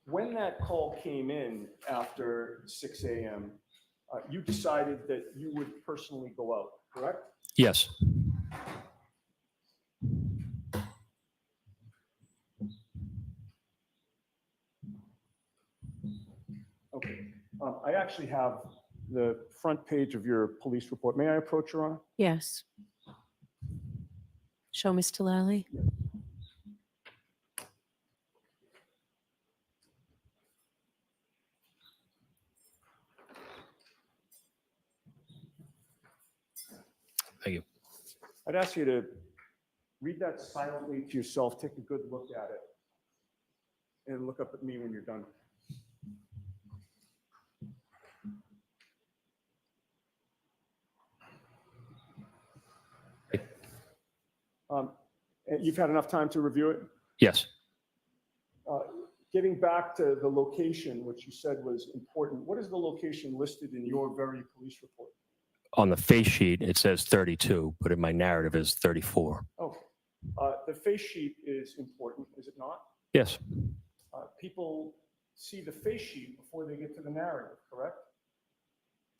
when that call came in after 6 a.m., you decided that you would personally go out, correct? Yes. Okay. I actually have the front page of your police report. May I approach, Your Honor? Yes. Show Mr. Lally. Thank you. I'd ask you to read that silently to yourself, take a good look at it, and look up at me when you're done. And you've had enough time to review it? Yes. Getting back to the location, which you said was important, what is the location listed in your very police report? On the face sheet, it says 32, but in my narrative is 34. Okay. The face sheet is important, is it not? Yes. People see the face sheet before they get to the narrative, correct?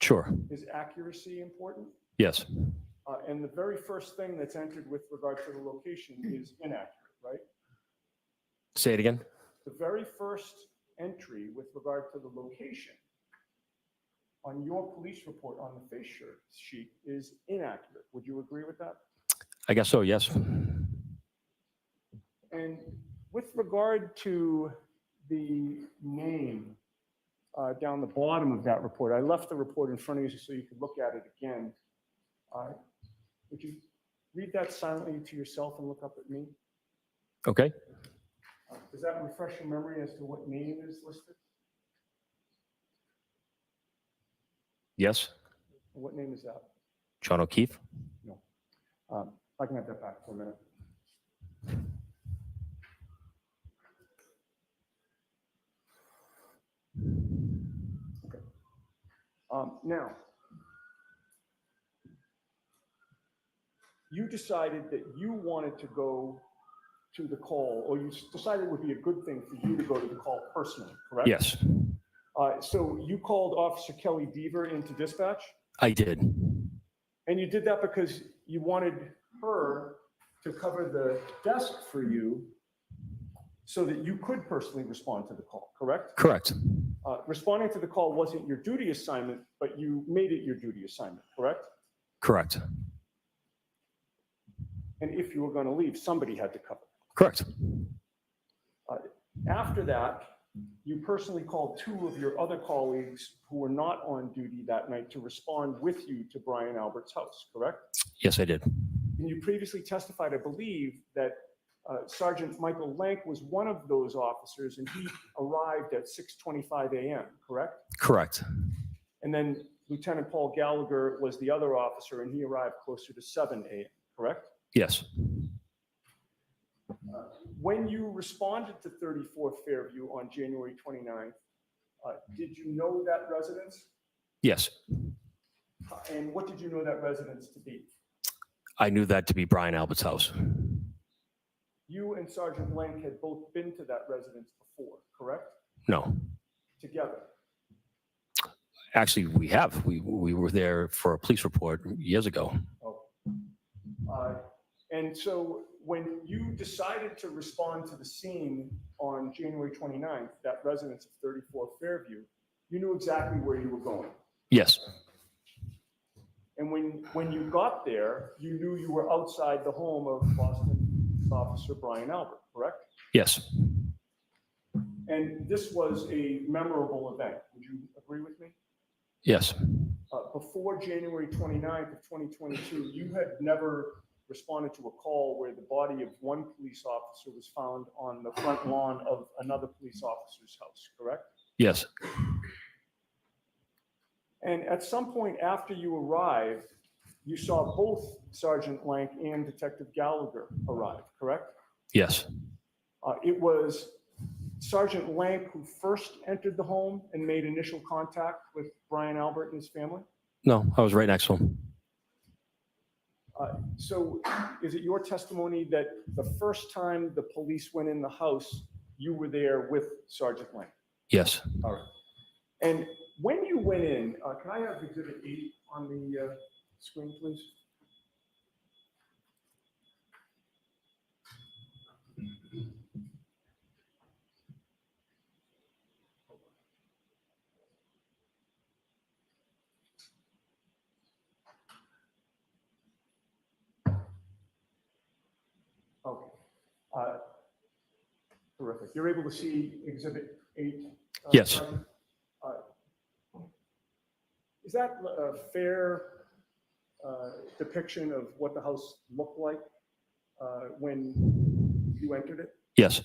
Sure. Is accuracy important? Yes. And the very first thing that's entered with regard to the location is inaccurate, right? Say it again. The very first entry with regard to the location on your police report on the face sheet is inaccurate. Would you agree with that? I guess so, yes. And with regard to the name down the bottom of that report. I left the report in front of you so you could look at it again. Would you read that silently to yourself and look up at me? Okay. Does that refresh your memory as to what name is listed? Yes. What name is that? John O'Keefe. I can have that back for a minute. Okay. Now, you decided that you wanted to go to the call, or you decided it would be a good thing for you to go to the call personally, correct? Yes, So you called Officer Kelly Deaver into dispatch, I did. and you did that because you wanted her to cover the desk for you so that you could personally respond to the call, correct? Correct. Responding to the call wasn't your duty assignment, but you made it your duty assignment, correct? Correct. And if you were going to leave, somebody had to cover. Correct. After that, you personally called two of your other colleagues who were not on duty that night to respond with you to Brian Albert's house, correct? Yes, I did. And you previously testified, I believe, that Sergeant Michael Lank was one of those officers, and he arrived at 6:25 a.m., correct? Correct. And then Lieutenant Paul Gallagher was the other officer, and he arrived closer to 7 a.m., correct? Yes. When you responded to 34 Fairview on January 29th, did you know that residence? Yes. And what did you know that residence to be? I knew that to be Brian Albert's house. You and Sergeant Lank had both been to that residence before, correct? No. Together. Actually, we have. We were there for a police report years ago. Oh. And so when you decided to respond to the scene on January 29th, that residence of 34 Fairview, you knew exactly where you were going. Yes. And when you got there, you knew you were outside the home of Boston Officer Brian Albert, correct? Yes. And this was a memorable event. Would you agree with me? Yes. Before January 29th of 2022, you had never responded to a call where the body of one police officer was found on the front lawn of another police officer's house, correct? Yes. And at some point after you arrived, you saw both Sergeant Lank and Detective Gallagher arrive, correct? Yes. It was Sergeant Lank who first entered the home and made initial contact with Brian Albert and his family. No, I was right next to him. So is it your testimony that the first time the police went in the house, you were there with Sergeant Lank? Yes. All right. And when you went in, can I have Exhibit 8 on the screen, please? Okay. Terrific. You're able to see Exhibit 8? Yes. Sergeant? Is that a fair depiction of what the house looked like when you entered it? Yes.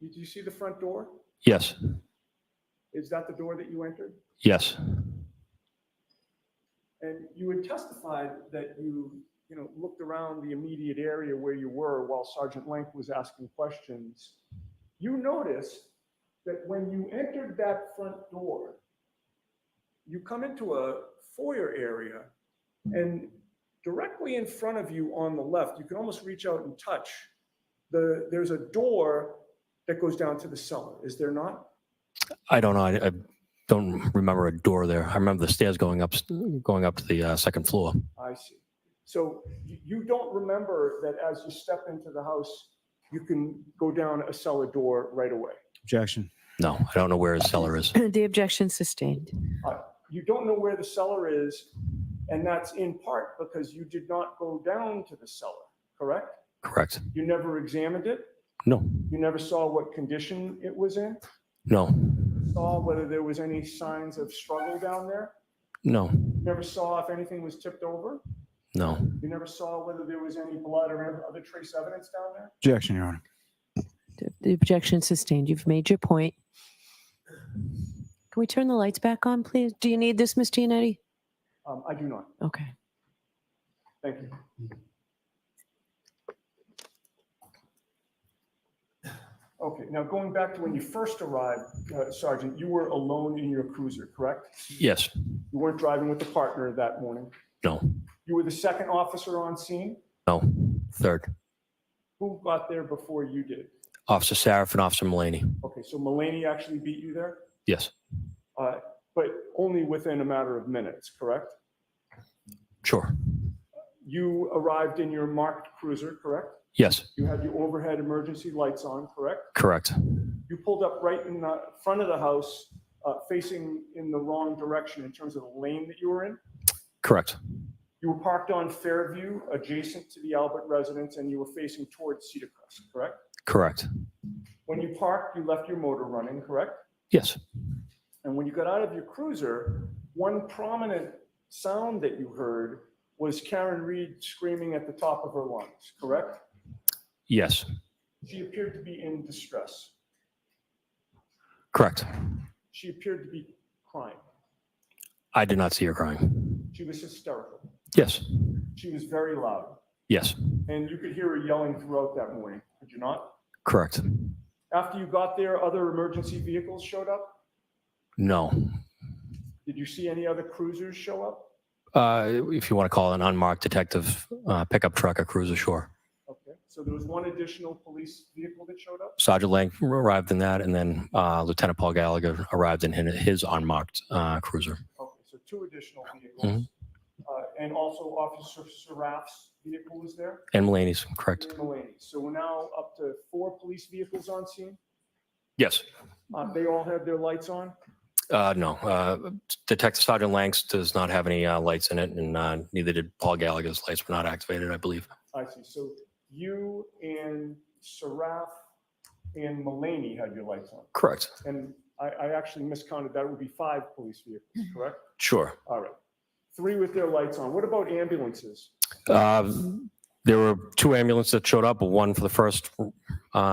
Did you see the front door? Yes. Is that the door that you entered? Yes. And you had testified that you looked around the immediate area where you were while Sergeant Lank was asking questions. You noticed that when you entered that front door, you come into a foyer area, and directly in front of you on the left, you can almost reach out and touch. There's a door that goes down to the cellar, is there not? I don't know. I don't remember a door there. I remember the stairs going up to the second floor. I see. So you don't remember that as you step into the house, you can go down a cellar door right away? Objection. No, I don't know where his cellar is. The objection sustained. You don't know where the cellar is, and that's in part because you did not go down to the cellar, correct? Correct. You never examined it? No. You never saw what condition it was in? No. saw whether there was any signs of struggle down there? No, You never saw if anything was tipped over? no. You never saw whether there was any blood or any other trace evidence down there? Objection, Your Honor. The objection sustained. You've made your point. Can we turn the lights back on, please? Do you need this, Ms. Giannetti? I do not. Okay. Thank you. Okay, now going back to when you first arrived, Sergeant, you were alone in your cruiser, correct? Yes, You weren't driving with a partner that morning. no, You were the second officer on scene. no. Third, Who got there before you did? Officer Saraf and Officer Mulaney. Okay, so Mulaney actually beat you there, Yes, but only within a matter of minutes, correct? sure. You arrived in your marked cruiser, correct? Yes, You had your overhead emergency lights on, correct? correct. You pulled up right in the front of the house, facing in the wrong direction in terms of the lane that you were in. Correct. You were parked on Fairview, adjacent to the Albert residence, and you were facing towards Cedar Crest, correct? Correct. When you parked, you left your motor running, correct? Yes, And when you got out of your cruiser, one prominent sound that you heard was Karen Reed screaming at the top of her lungs, correct? yes, She appeared to be in distress. correct. She appeared to be crying. I did not see her crying. She was hysterical. Yes, She was very loud. yes, And you could hear her yelling throughout that morning, could you not? correct. After you got there, other emergency vehicles showed up? No. Did you see any other cruisers show up? If you want to call it an unmarked detective pickup truck or cruiser, sure. Okay, so there was one additional police vehicle that showed up? Sergeant Lang arrived in that, and then Lieutenant Paul Gallagher arrived in his unmarked cruiser. Okay, so two additional vehicles. And also Officer Saraf's vehicle was there? And Mulaney's, correct. And Mulaney. So we're now up to 4 police vehicles on scene? Yes. They all have their lights on? No. Detective Sergeant Langs does not have any lights in it, and neither did Paul Gallagher's lights were not activated, I believe. I see. So you and Saraf and Mulaney had your lights on? Correct. And I actually miscounted. That would be 5 police vehicles, correct? Sure. All right. 3 with their lights on. What about ambulances? There were 2 ambulances that showed up, one for the first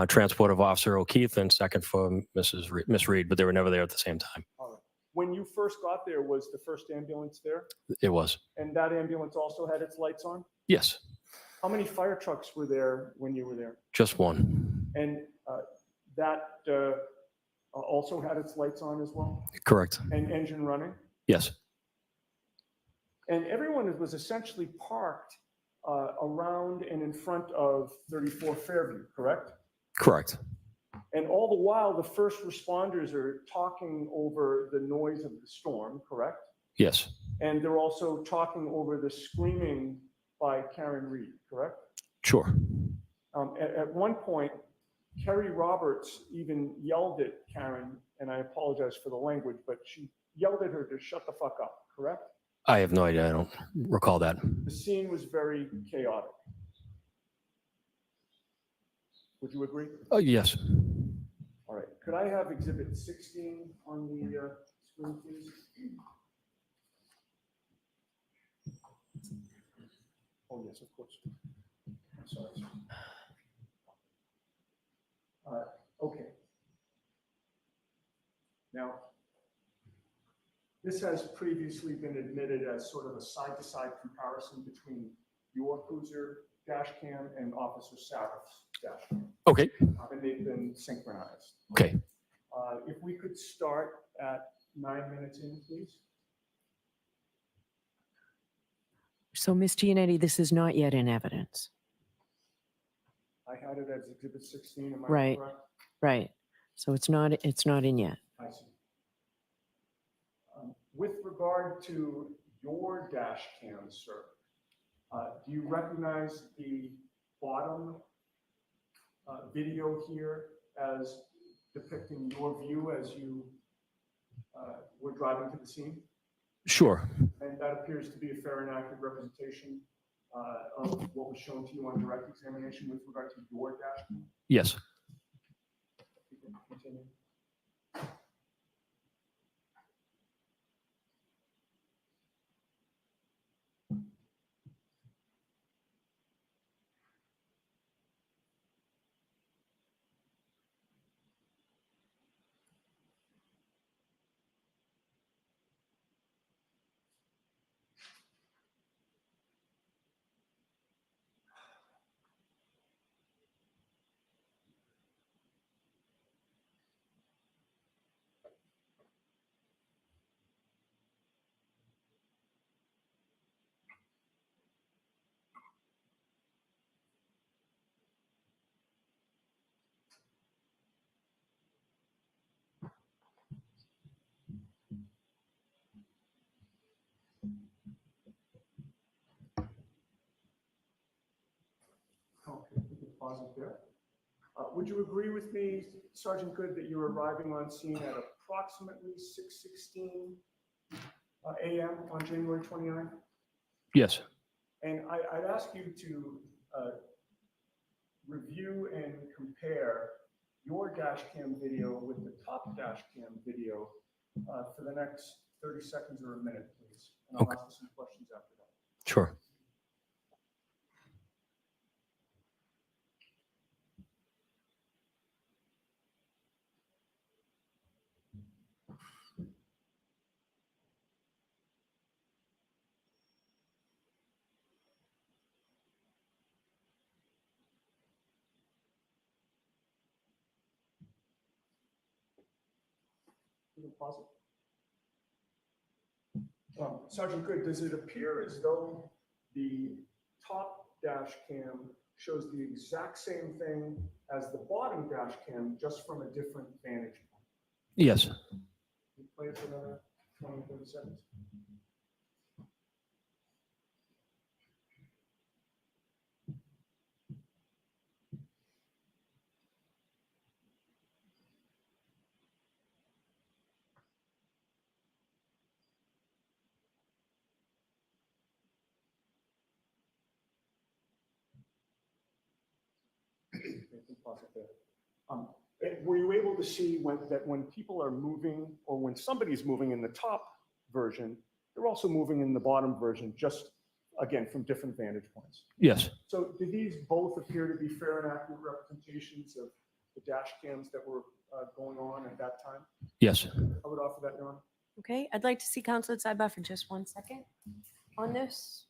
transport of Officer O'Keefe and second for Miss Reed, but they were never there at the same time. All right. When you first got there, was the first ambulance there? It was. And that ambulance also had its lights on? Yes, How many fire trucks were there when you were there? just one. And that also had its lights on as well? Correct. And engine running? Yes, And everyone was essentially parked around and in front of 34 Fairview, correct? correct. And all the while, the first responders are talking over the noise of the storm, correct? Yes, And they're also talking over the screaming by Karen Reed, correct? sure. At one point, Kerry Roberts even yelled at Karen, and I apologize for the language, but she yelled at her to shut the fuck up, correct? I have no idea. I don't recall that. The scene was very chaotic. Would you agree? Yes, All right. Could I have Exhibit 16 on the screen, please? Oh, yes, of course. I'm sorry. Okay. Now, this has previously been admitted as sort of a side-to-side comparison between your cruiser dash cam and Officer Saraf's dash cam, okay, and they've been synchronized. okay. If we could start at 9 minutes in, please. So, Ms. Giannetti, this is not yet in evidence. I had it as Exhibit 16, am I Right. correct? Right. So it's not in yet. I see. With regard to your dash cam, sir, do you recognize the bottom video here as depicting your view as you were driving to the scene? Sure. And that appears to be a fair and accurate representation of what was shown to you on direct examination with regard to your dash cam? Yes. You can continue. Okay, we can pause it there. Would you agree with me, Sergeant Good, that you're arriving on scene at approximately 6:16 a.m. on January 29th? Yes. And I'd ask you to review and compare your dash cam video with the top dash cam video for the next 30 seconds or a minute, please. And I'll Okay. ask you some questions after that. Sure. You can pause it. Sergeant Good, does it appear as though the top dash cam shows the exact same thing as the bottom dash cam, just from a different vantage point? Yes. You play it for another 20, 30 seconds. Were you able to see when people are moving, or when somebody's moving in the top version, they're also moving in the bottom version, just again from different vantage points? Yes. So do these both appear to be fair and accurate representations of the dash cams that were going on at that time? Yes. I would offer that, Your Honor. Okay, I'd like to see Councilor Saiba for just 1 second on this.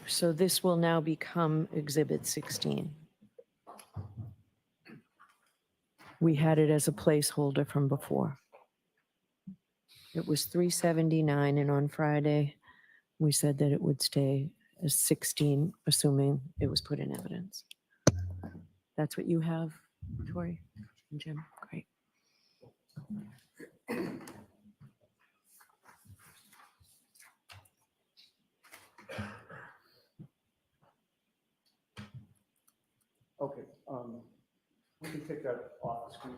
So this will now become Exhibit 16. We had it as a placeholder from before. It was 379, and on Friday, we said that it would stay as 16, assuming it was put in evidence. That's what you have, Tori and Jim? Great. Okay, we can take that off the screen.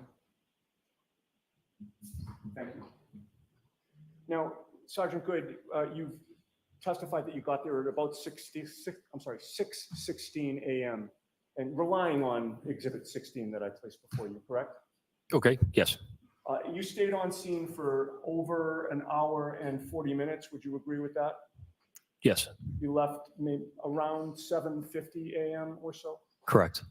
Thank you. Now, Sergeant Good, you've testified that you got there at about 6:16 a.m. and relying on Exhibit 16 that I placed before you, correct? Okay. Yes. You stayed on scene for over an hour and 40 minutes. Would you agree with that? Yes. You left maybe around 7:50 a.m. or so? Correct.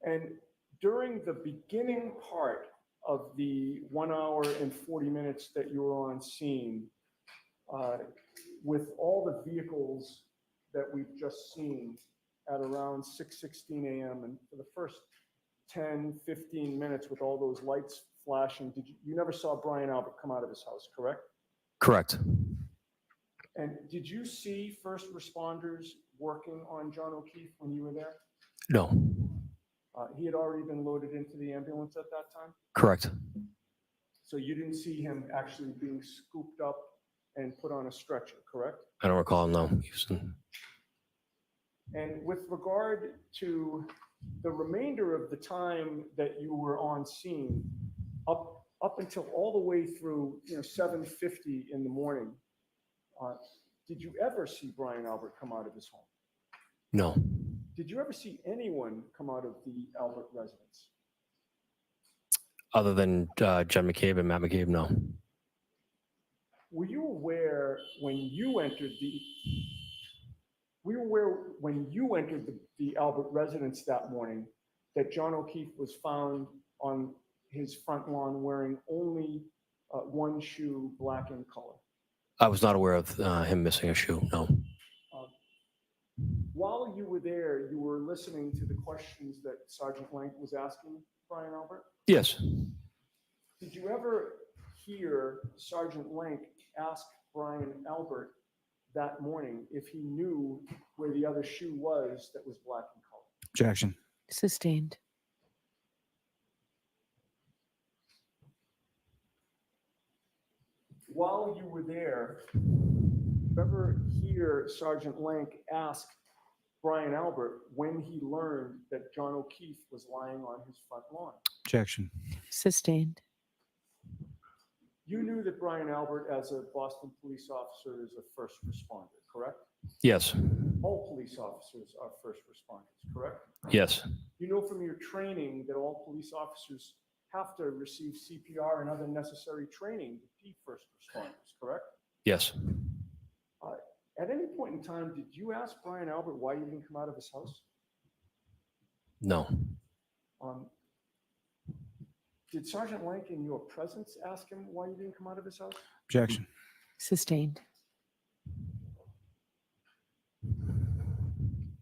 And during the beginning part of the 1 hour and 40 minutes that you were on scene, with all the vehicles that we've just seen at around 6:16 a.m. and for the first 10, 15 minutes with all those lights flashing, you never saw Brian Albert come out of his house, correct? Correct. And did you see first responders working on John O'Keefe when you were there? No. He had already been loaded into the ambulance at that time? Correct. So you didn't see him actually being scooped up and put on a stretcher, correct? I don't recall. No. Houston. And with regard to the remainder of the time that you were on scene, up until all the way through 7:50 in the morning, did you ever see Brian Albert come out of his home? No. Did you ever see anyone come out of the Albert residence? Other than Jen McCabe and Matt McCabe, no. Were you aware when you entered the Albert residence that morning that John O'Keefe was found on his front lawn wearing only one shoe, black in color? I was not aware of him missing a shoe, no. While you were there, you were listening to the questions that Sergeant Lank was asking Brian Albert. Yes, Did you ever hear Sergeant Lank ask Brian Albert that morning if he knew where the other shoe was that was black in color? Objection. Sustained. While you were there, did you ever hear Sergeant Lank ask Brian Albert when he learned that John O'Keefe was lying on his front lawn? Objection. Sustained. You knew that Brian Albert, as a Boston police officer, is a first responder, correct? yes, All police officers are first responders, correct? yes, You know from your training that all police officers have to receive CPR and other necessary training to be first responders, correct? yes. At any point in time, did you ask Brian Albert why you didn't come out of his house? No, Did Sergeant Lank, in your presence, ask him why you didn't come out of his house? Objection. Sustained.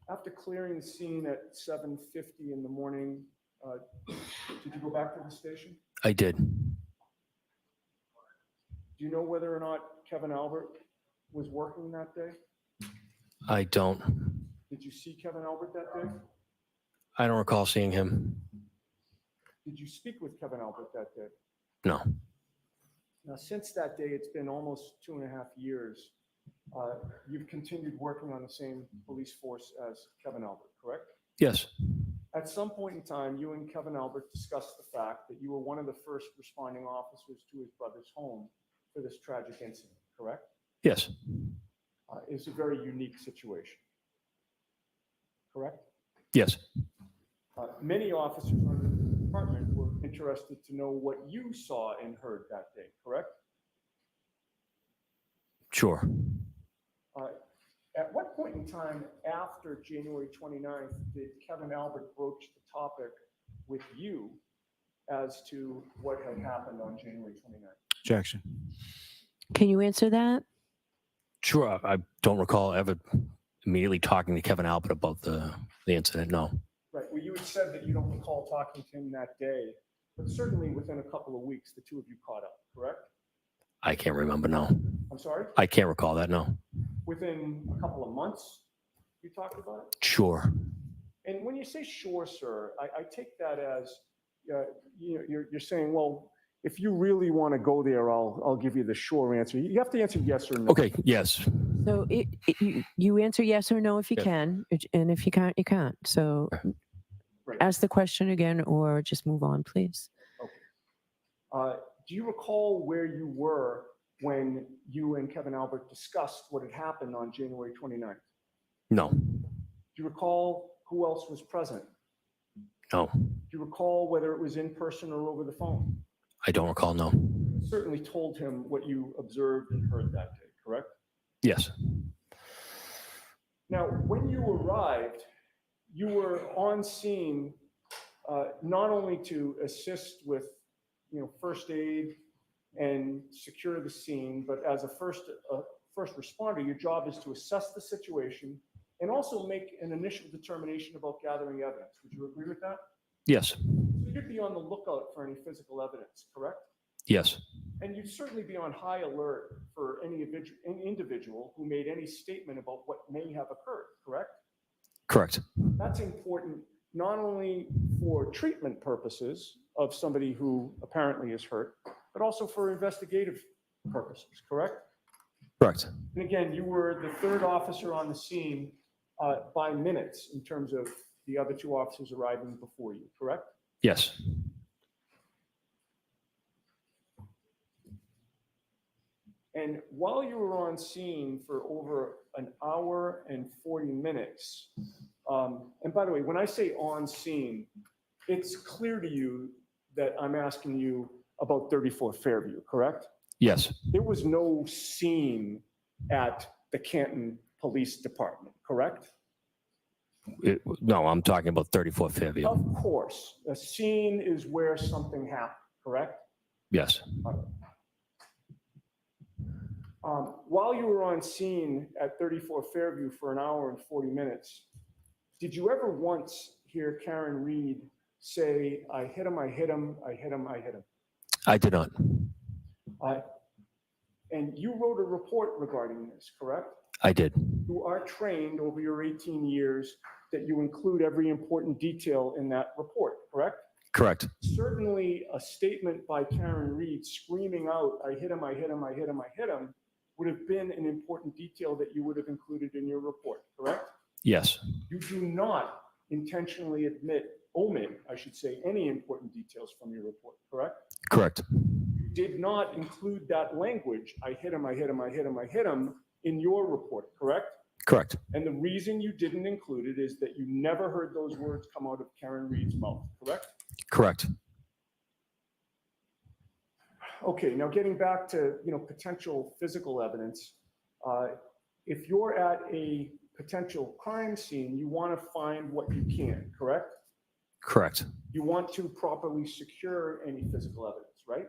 After clearing the scene at 7:50 in the morning, did you go back to the station? I did. Do you know whether or not Kevin Albert was working that day? I don't. Did you see Kevin Albert that day? I don't recall seeing him. Did you speak with Kevin Albert that day? No, Now, since that day, it's been almost 2.5 years. You've continued working on the same police force as Kevin Albert, correct? yes, At some point in time, you and Kevin Albert discussed the fact that you were one of the first responding officers to his brother's home for this tragic incident, correct? yes, It's a very unique situation, correct? yes. Many officers in the department were interested to know what you saw and heard that day, correct? Sure. At what point in time after January 29th did Kevin Albert broach the topic with you as to what had happened on January 29th? Objection. Can you answer that? Sure. I don't recall ever immediately talking to Kevin Albert about the incident. No. Right, well, you had said that you don't recall talking to him that day, but certainly within a couple of weeks, the two of you caught up, correct? I can't remember. No. I'm sorry? I can't recall that. No. Within a couple of months, you talked about it? Sure. And when you say sure, sir, I take that as, you're saying, well, if you really want to go there, I'll give you the sure answer. You have to answer yes or no. Okay. Yes. So you answer yes or no if you Yes. can, and if you can't, you can't. So Right. ask the question again or just move on, please. Do you recall where you were when you and Kevin Albert discussed what had happened on January 29th? No. Do you recall who else was present? No. Do you recall whether it was in person or over the phone? I don't recall. No. You certainly told him what you observed and heard that day, correct? Yes. Now, when you arrived, you were on scene not only to assist with, first aid and secure the scene, but as a first responder, your job is to assess the situation and also make an initial determination about gathering evidence. Would you agree with that? Yes. So you'd be on the lookout for any physical evidence, correct? Yes. And you'd certainly be on high alert for any individual who made any statement about what may have occurred, correct? Correct. That's important not only for treatment purposes of somebody who apparently is hurt, but also for investigative purposes, correct? Correct. And again, you were the third officer on the scene by minutes in terms of the other two officers arriving before you, correct? Yes. And while you were on scene for over an hour and 40 minutes, and by the way, when I say on scene, it's clear to you that I'm asking you about 34 Fairview, correct? Yes, There was no scene at the Canton Police Department, correct? no, I'm talking about 34 Fairview. Of course, a scene is where something happened, correct? Yes, While you were on scene at 34 Fairview for an hour and 40 minutes, did you ever once hear Karen Reed say, I hit him, I hit him, I hit him, I hit him? I did not. And you wrote a report regarding this, correct? I did. You are trained over your 18 years that you include every important detail in that report, correct? Correct. Certainly a statement by Karen Reed screaming out, I hit him, I hit him, I hit him, I hit him, would have been an important detail that you would have included in your report, correct? Yes, You do not intentionally omit, I should say, any important details from your report, correct? correct. You did not include that language, I hit him, I hit him, I hit him, I hit him, in your report, correct? Correct. And the reason you didn't include it is that you never heard those words come out of Karen Reed's mouth, correct? Correct. Okay, now getting back to, potential physical evidence, if you're at a potential crime scene, you want to find what you can, correct? Correct. You want to properly secure any physical evidence, right?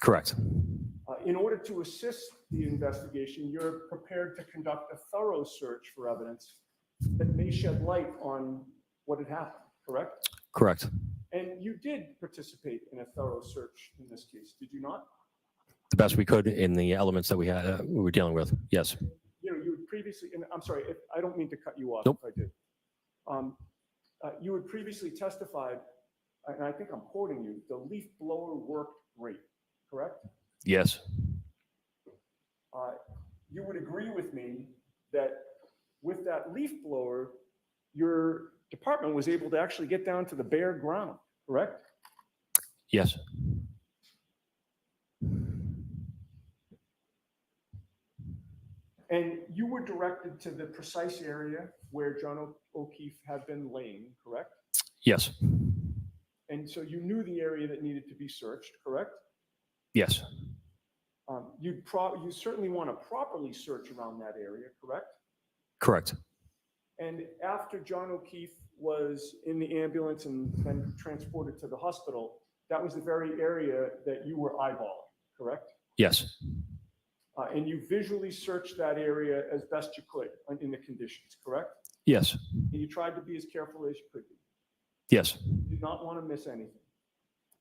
Correct. In order to assist the investigation, you're prepared to conduct a thorough search for evidence that may shed light on what had happened, correct? Correct. And you did participate in a thorough search in this case, did you not? The best we could in the elements that we were dealing with. Yes. You had previously, and I'm sorry, I don't mean to cut you off Nope. if I did. You had previously testified, and I think I'm quoting you, the leaf blower worked great, correct? Yes. You would agree with me that with that leaf blower, your department was able to actually get down to the bare ground, correct? Yes. And you were directed to the precise area where John O'Keefe had been laying, correct? Yes. And so you knew the area that needed to be searched, correct? Yes. You certainly want to properly search around that area, correct? Correct. And after John O'Keefe was in the ambulance and then transported to the hospital, that was the very area that you were eyeballing, correct? Yes. And you visually searched that area as best you could in the conditions, correct? Yes. And you tried to be as careful as you could be. Yes. You did not want to miss anything.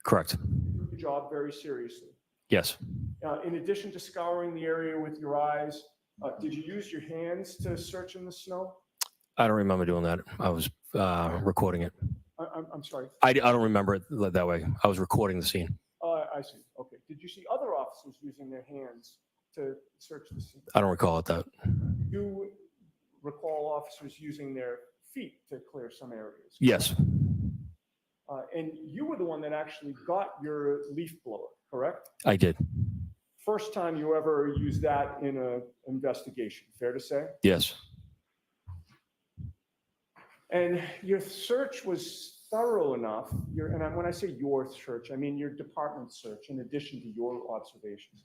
Correct. You took the job very seriously. Yes. In addition to scouring the area with your eyes, did you use your hands to search in the snow? I don't remember doing that. I was recording it. I'm sorry. I don't remember it that way. I was recording the scene. I see. Okay. Did you see other officers using their hands to search the scene? I don't recall it that. You recall officers using their feet to clear some areas? Yes. And you were the one that actually got your leaf blower, correct? I did. First time you ever used that in an investigation, fair to say? Yes. And your search was thorough enough, and when I say your search, I mean your department search in addition to your observations.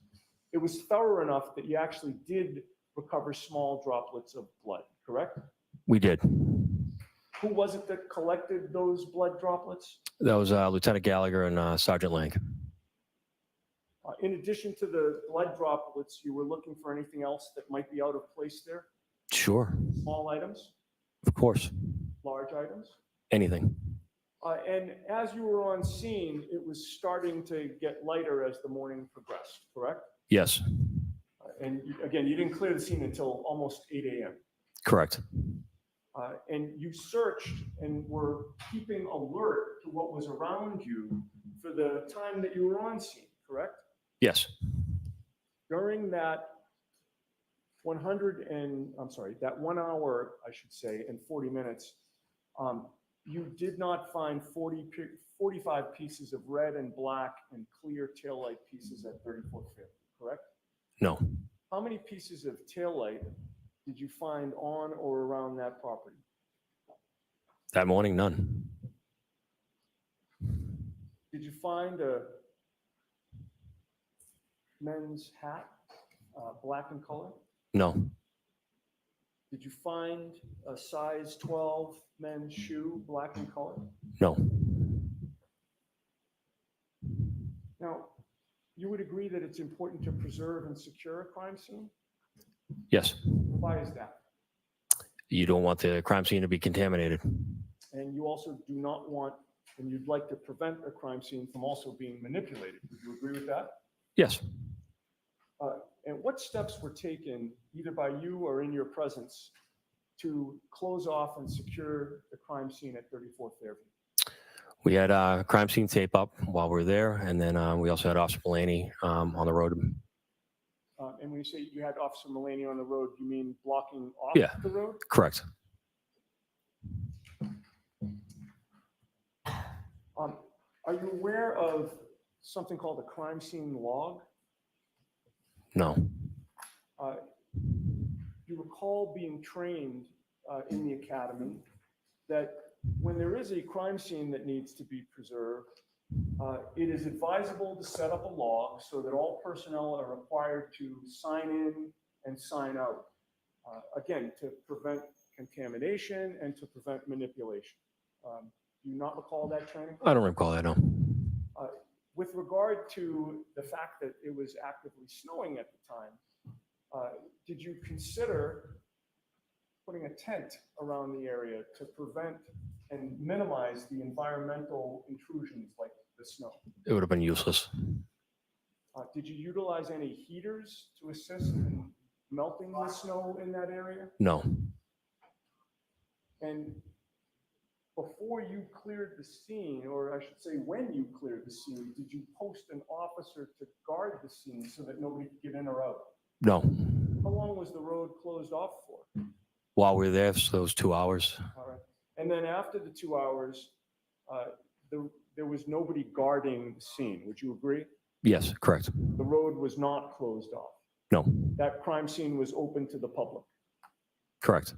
It was thorough enough that you actually did recover small droplets of blood, correct? We did. Who was it that collected those blood droplets? That was Lieutenant Gallagher and Sergeant Lang. In addition to the blood droplets, you were looking for anything else that might be out of place there? Sure. Small items, Of course. large items? Anything. And as you were on scene, it was starting to get lighter as the morning progressed, correct? Yes. And again, you didn't clear the scene until almost 8 a.m. Correct. And you searched and were keeping alert to what was around you for the time that you were on scene, correct? Yes. During that 1 hour, I should say, and 40 minutes, you did not find 45 pieces of red and black and clear taillight pieces at 34th Fairview, correct? No. How many pieces of taillight did you find on or around that property? That morning, none. Did you find a men's hat, black in color? No, Did you find a size 12 men's shoe, black in color? no, Now, you would agree that it's important to preserve and secure a crime scene? yes. Why is that? You don't want the crime scene to be contaminated. And you also do not want, and you'd like to prevent a crime scene from also being manipulated. Would you agree with that? Yes. And what steps were taken, either by you or in your presence, to close off and secure the crime scene at 34 Fairview? We had crime scene tape up while we were there, and then we also had Officer Mulaney on the road. And when you say you had Officer Mulaney on the road, you mean blocking off Yeah. the road? Correct. Are you aware of something called a crime scene log? No, You recall being trained in the academy that when there is a crime scene that needs to be preserved, it is advisable to set up a log so that all personnel are required to sign in and sign out. Again, to prevent contamination and to prevent manipulation. Do you not recall that training? I don't recall that. No. With regard to the fact that it was actively snowing at the time, did you consider putting a tent around the area to prevent and minimize the environmental intrusions like the snow? It would have been useless. Did you utilize any heaters to assist in melting the snow in that area? No, And before you cleared the scene, or I should say when you cleared the scene, did you post an officer to guard the scene so that nobody could get in or out? no. How long was the road closed off for? While we were there, so those 2 hours. All right. And then after the 2 hours, there was nobody guarding the scene. Would you agree? Yes, correct. The road was not closed off. No, That crime scene was open to the public. correct.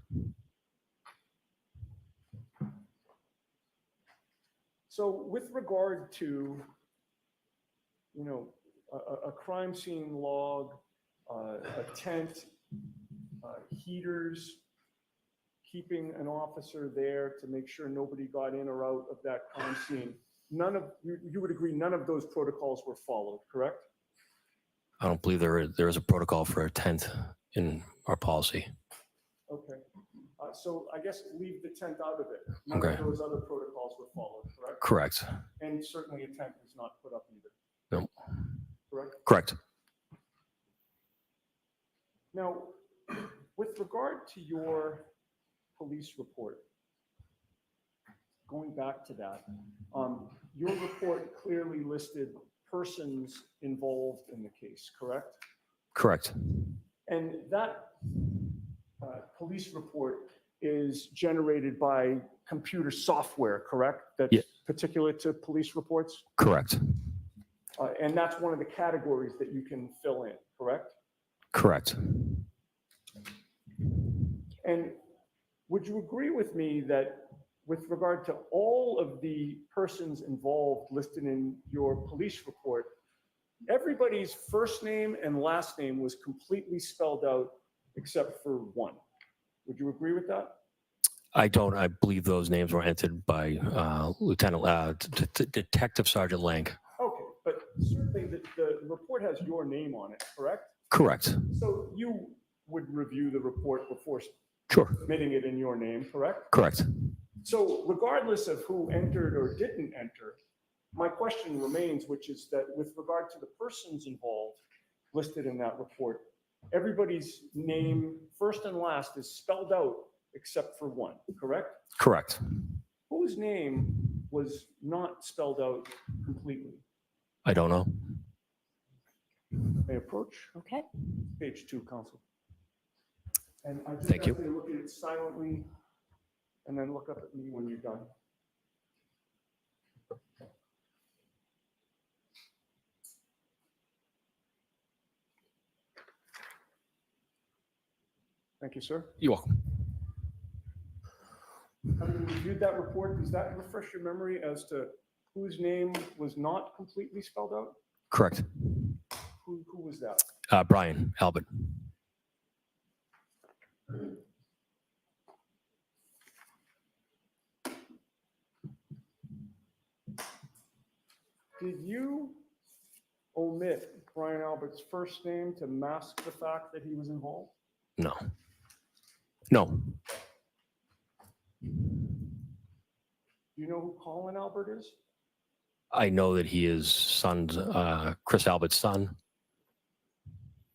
So with regard to, a crime scene log, a tent, heaters, keeping an officer there to make sure nobody got in or out of that crime scene, you would agree none of those protocols were followed, correct? I don't believe there is a protocol for a tent in our policy. Okay. So I guess leave the tent out of it. None Okay. of those other protocols were followed, correct? Correct. And certainly a tent was not put up either. No. Correct? Correct. Now, with regard to your police report, going back to that, your report clearly listed persons involved in the case, correct? Correct. And that police report is generated by computer software, correct? That's Yeah. particular to police reports? Correct. And that's one of the categories that you can fill in, correct? Correct. And would you agree with me that with regard to all of the persons involved listed in your police report, everybody's first name and last name was completely spelled out except for one? Would you agree with that? I don't. I believe those names were entered by Detective Sergeant Lang. Okay, but certainly the report has your name on it, correct? Correct. So you would review the report before Sure. submitting it in your name, correct? Correct. So regardless of who entered or didn't enter, my question remains, which is that with regard to the persons involved listed in that report, everybody's name, first and last, is spelled out except for one, correct? Correct. Whose name was not spelled out completely? I don't know. May I approach? Okay. Page 2, Counsel. And I just Thank you. ask you to look at it silently and then look up at me when you're done. Thank you, sir. You're welcome. Having reviewed that report, does that refresh your memory as to whose name was not completely spelled out? Correct. Who was that? Brian Albert. Did you omit Brian Albert's first name to mask the fact that he was involved? No. No. Do you know who Colin Albert is? I know that he is Chris Albert's son.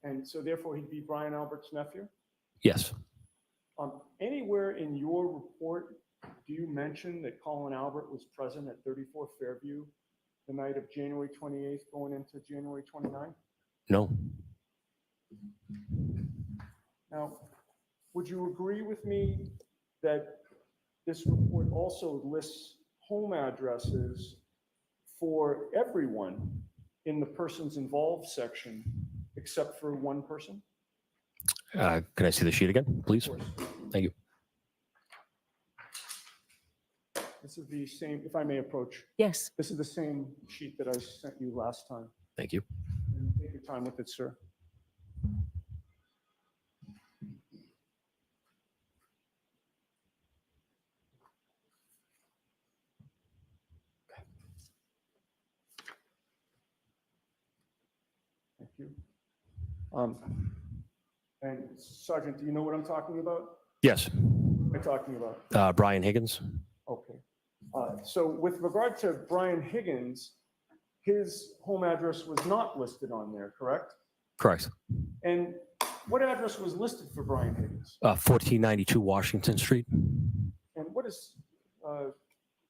And so therefore he'd be Brian Albert's nephew? Yes. Anywhere in your report, do you mention that Colin Albert was present at 34 Fairview the night of January 28th going into January 29th? No. Now, would you agree with me that this report also lists home addresses for everyone in the persons involved section, except for one person? Can I see the sheet again, please? Of course. Thank you. This is the same, if I may approach, Yes, this is the same sheet that I sent you last time. Thank you. Take your time with it, sir. Thank you. And Sergeant, do you know what I'm talking about? Yes. What am I talking about? Brian Higgins. Okay. So with regard to Brian Higgins, his home address was not listed on there, correct? Correct. And what address was listed for Brian Higgins? 1492 Washington Street. And what is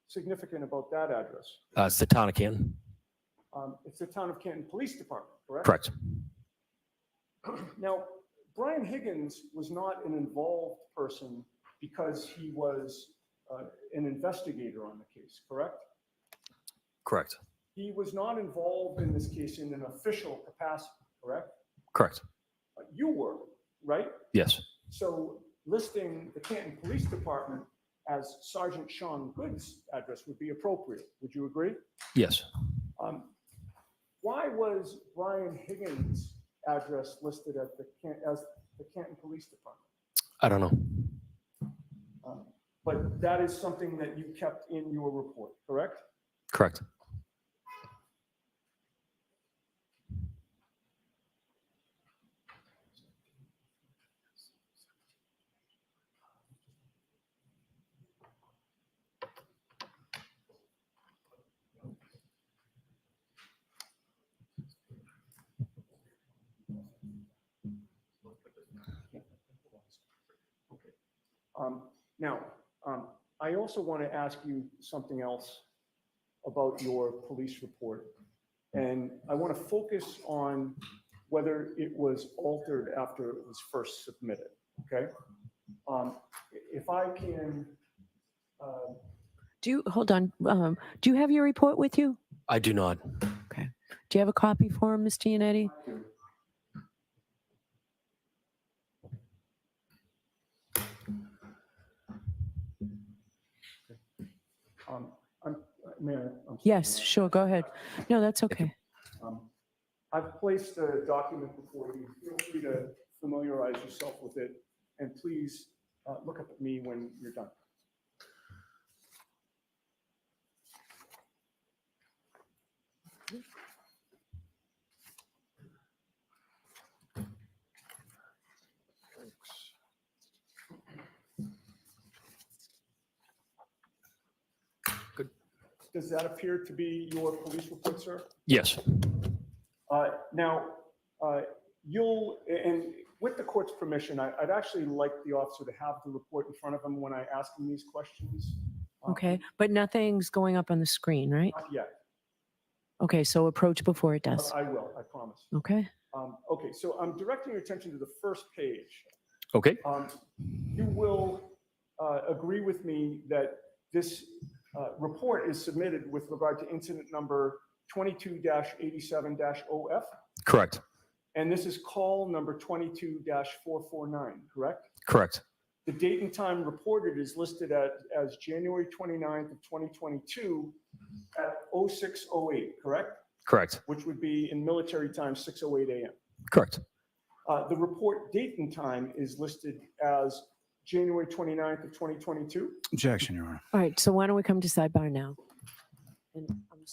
significant about that address? It's the town of Canton. It's the Town of Canton Police Department, correct? Correct. Now, Brian Higgins was not an involved person because he was an investigator on the case, correct? Correct. He was not involved in this case in an official capacity, correct? Correct. You were, right? Yes. So listing the Canton Police Department as Sergeant Sean Good's address would be appropriate. Would you agree? Yes. Why was Brian Higgins' address listed as the Canton Police Department? I don't know. But that is something that you kept in your report, correct? Correct. Now, I also want to ask you something else about your police report. And I want to focus on whether it was altered after it was first submitted, okay? If I can, hold on, do you have your report with you? I do not. Okay. Do you have a copy for him, Mr. Yannetti? I'm sorry. Yes, sure, go ahead. No, that's okay. I've placed a document before you. Feel free to familiarize yourself with it, and please look up at me when you're done. Good. Does that appear to be your police report, sir? Yes. Now, and with the court's permission, I'd actually like the officer to have the report in front of him when I ask him these questions. Okay, but nothing's going up on the screen, right? Not yet. Okay, so approach before it does. I will, I promise. Okay, Okay, so I'm directing your attention to the first page. Okay. You will agree with me that this report is submitted with regard to incident number 22-87-OF, Correct. and this is call number 22-449, correct? Correct. The date and time reported is listed as January 29th of 2022 at 0608, correct? Correct. Which would be in military time, 6:08 a.m. Correct. The report date and time is listed as January 29th of 2022. Objection, Your Honor. All right, so why don't we come to sidebar now? And I'm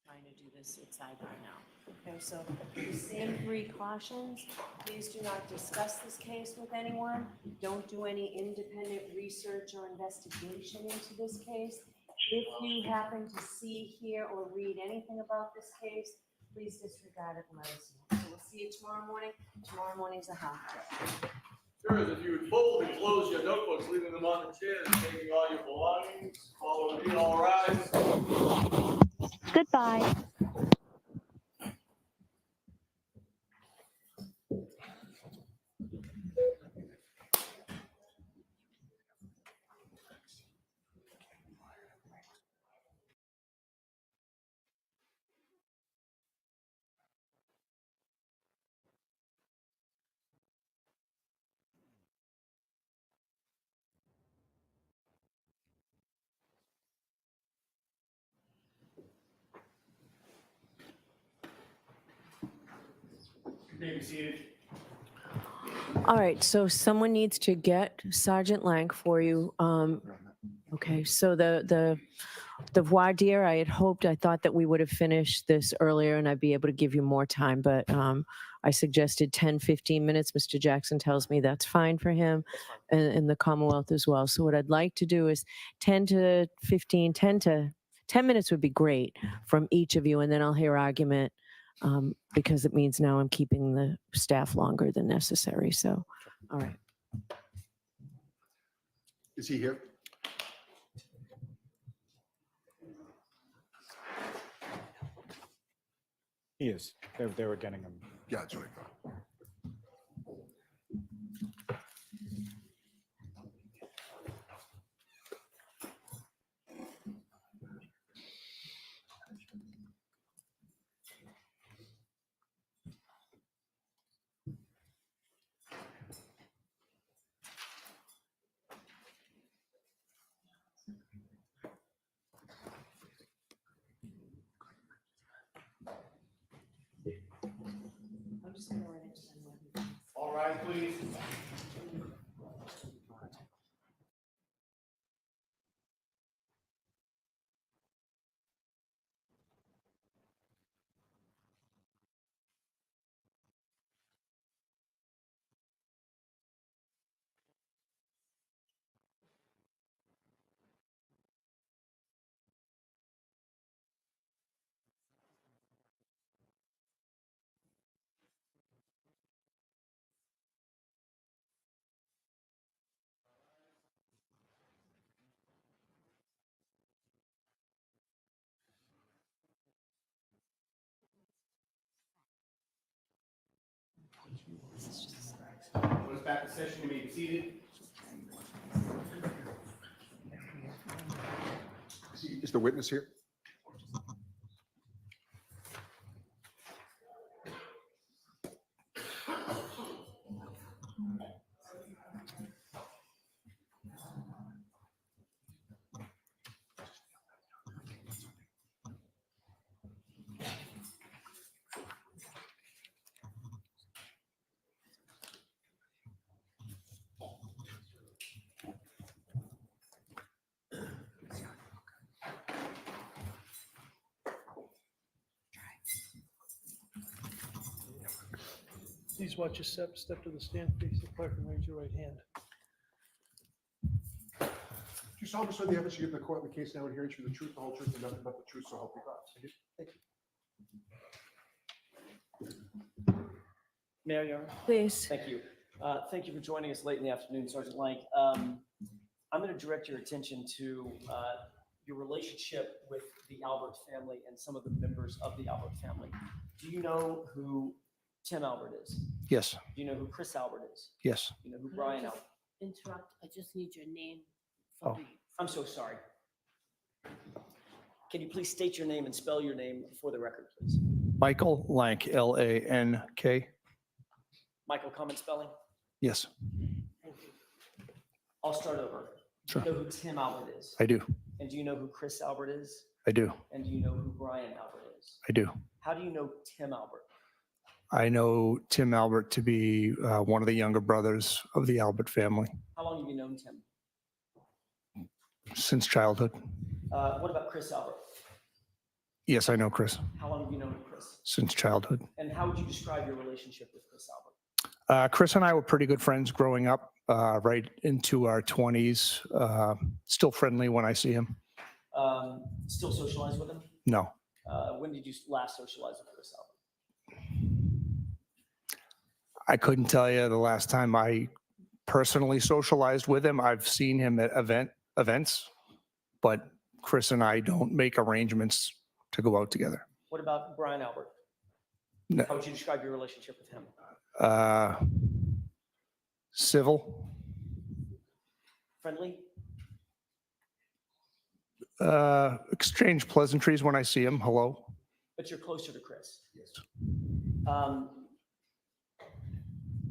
Trying to do this at sidebar now. Okay, so the same three cautions. Please do not discuss this case with anyone. Don't do any independent research or investigation into this case. If you happen to see, hear, or read anything about this case, please disregard it and let us know. So we'll see you tomorrow morning. Tomorrow morning's a half day. Sirs, if you would fold and close your notebooks, leaving them on the chairs, taking all your belongings, follow me, all rise. Goodbye. You may be seated. All right, so someone needs to get Sergeant Lank for you. Okay, so the voir dire, I thought that we would have finished this earlier and I'd be able to give you more time, but I suggested 10, 15 minutes. Mr. Jackson tells me that's fine for him and the Commonwealth as well. So what I'd like to do is 10 minutes would be great from each of you, and then I'll hear argument because it means now I'm keeping the staff longer than necessary. So, all right. Is he here? He is. They were getting him. Yeah, that's what I thought. I'm just going to write it down. All rise, please. Goes back to session. You may be seated. Is the witness here? Please watch your step to the stand, face the clerk, and raise your right hand. Do you solemnly swear the evidence you give the court in the case now and hearing true the truth, the whole truth, and nothing but the truth, so help you God? I do. Thank you. Mayor Young, Please. thank you. Thank you for joining us late in the afternoon, Sergeant Lank. I'm going to direct your attention to your relationship with the Albert family and some of the members of the Albert family. Do you know who Tim Albert is? Yes, Do you know who Chris Albert is? yes. Do you know who Can I Brian just Albert? Interrupt, I just need your name for Oh. the, I'm so sorry. Can you please state your name and spell your name for the record, please? Michael Lank, Lank. Michael, common spelling? Yes, Thank you. I'll start over. Sure. Do you know who Tim Albert is? I do. And do you know who Chris Albert is? I do. And do you know who Brian Albert is? I do. How do you know Tim Albert? I know Tim Albert to be one of the younger brothers of the Albert family. How long have you known Tim? Since childhood. What about Chris Albert? Yes, I know Chris. How long have you known Chris? Since childhood. And how would you describe your relationship with Chris Albert? Chris and I were pretty good friends growing up, right into our 20s. Still friendly when I see him. Still socialize with him? No. When did you last socialize with Chris Albert? I couldn't tell you the last time I personally socialized with him. I've seen him at events, but Chris and I don't make arrangements to go out together. What about Brian Albert? No. How would you describe your relationship with him? Civil. Friendly? Exchange pleasantries when I see him. Hello. But you're closer to Chris. Yes.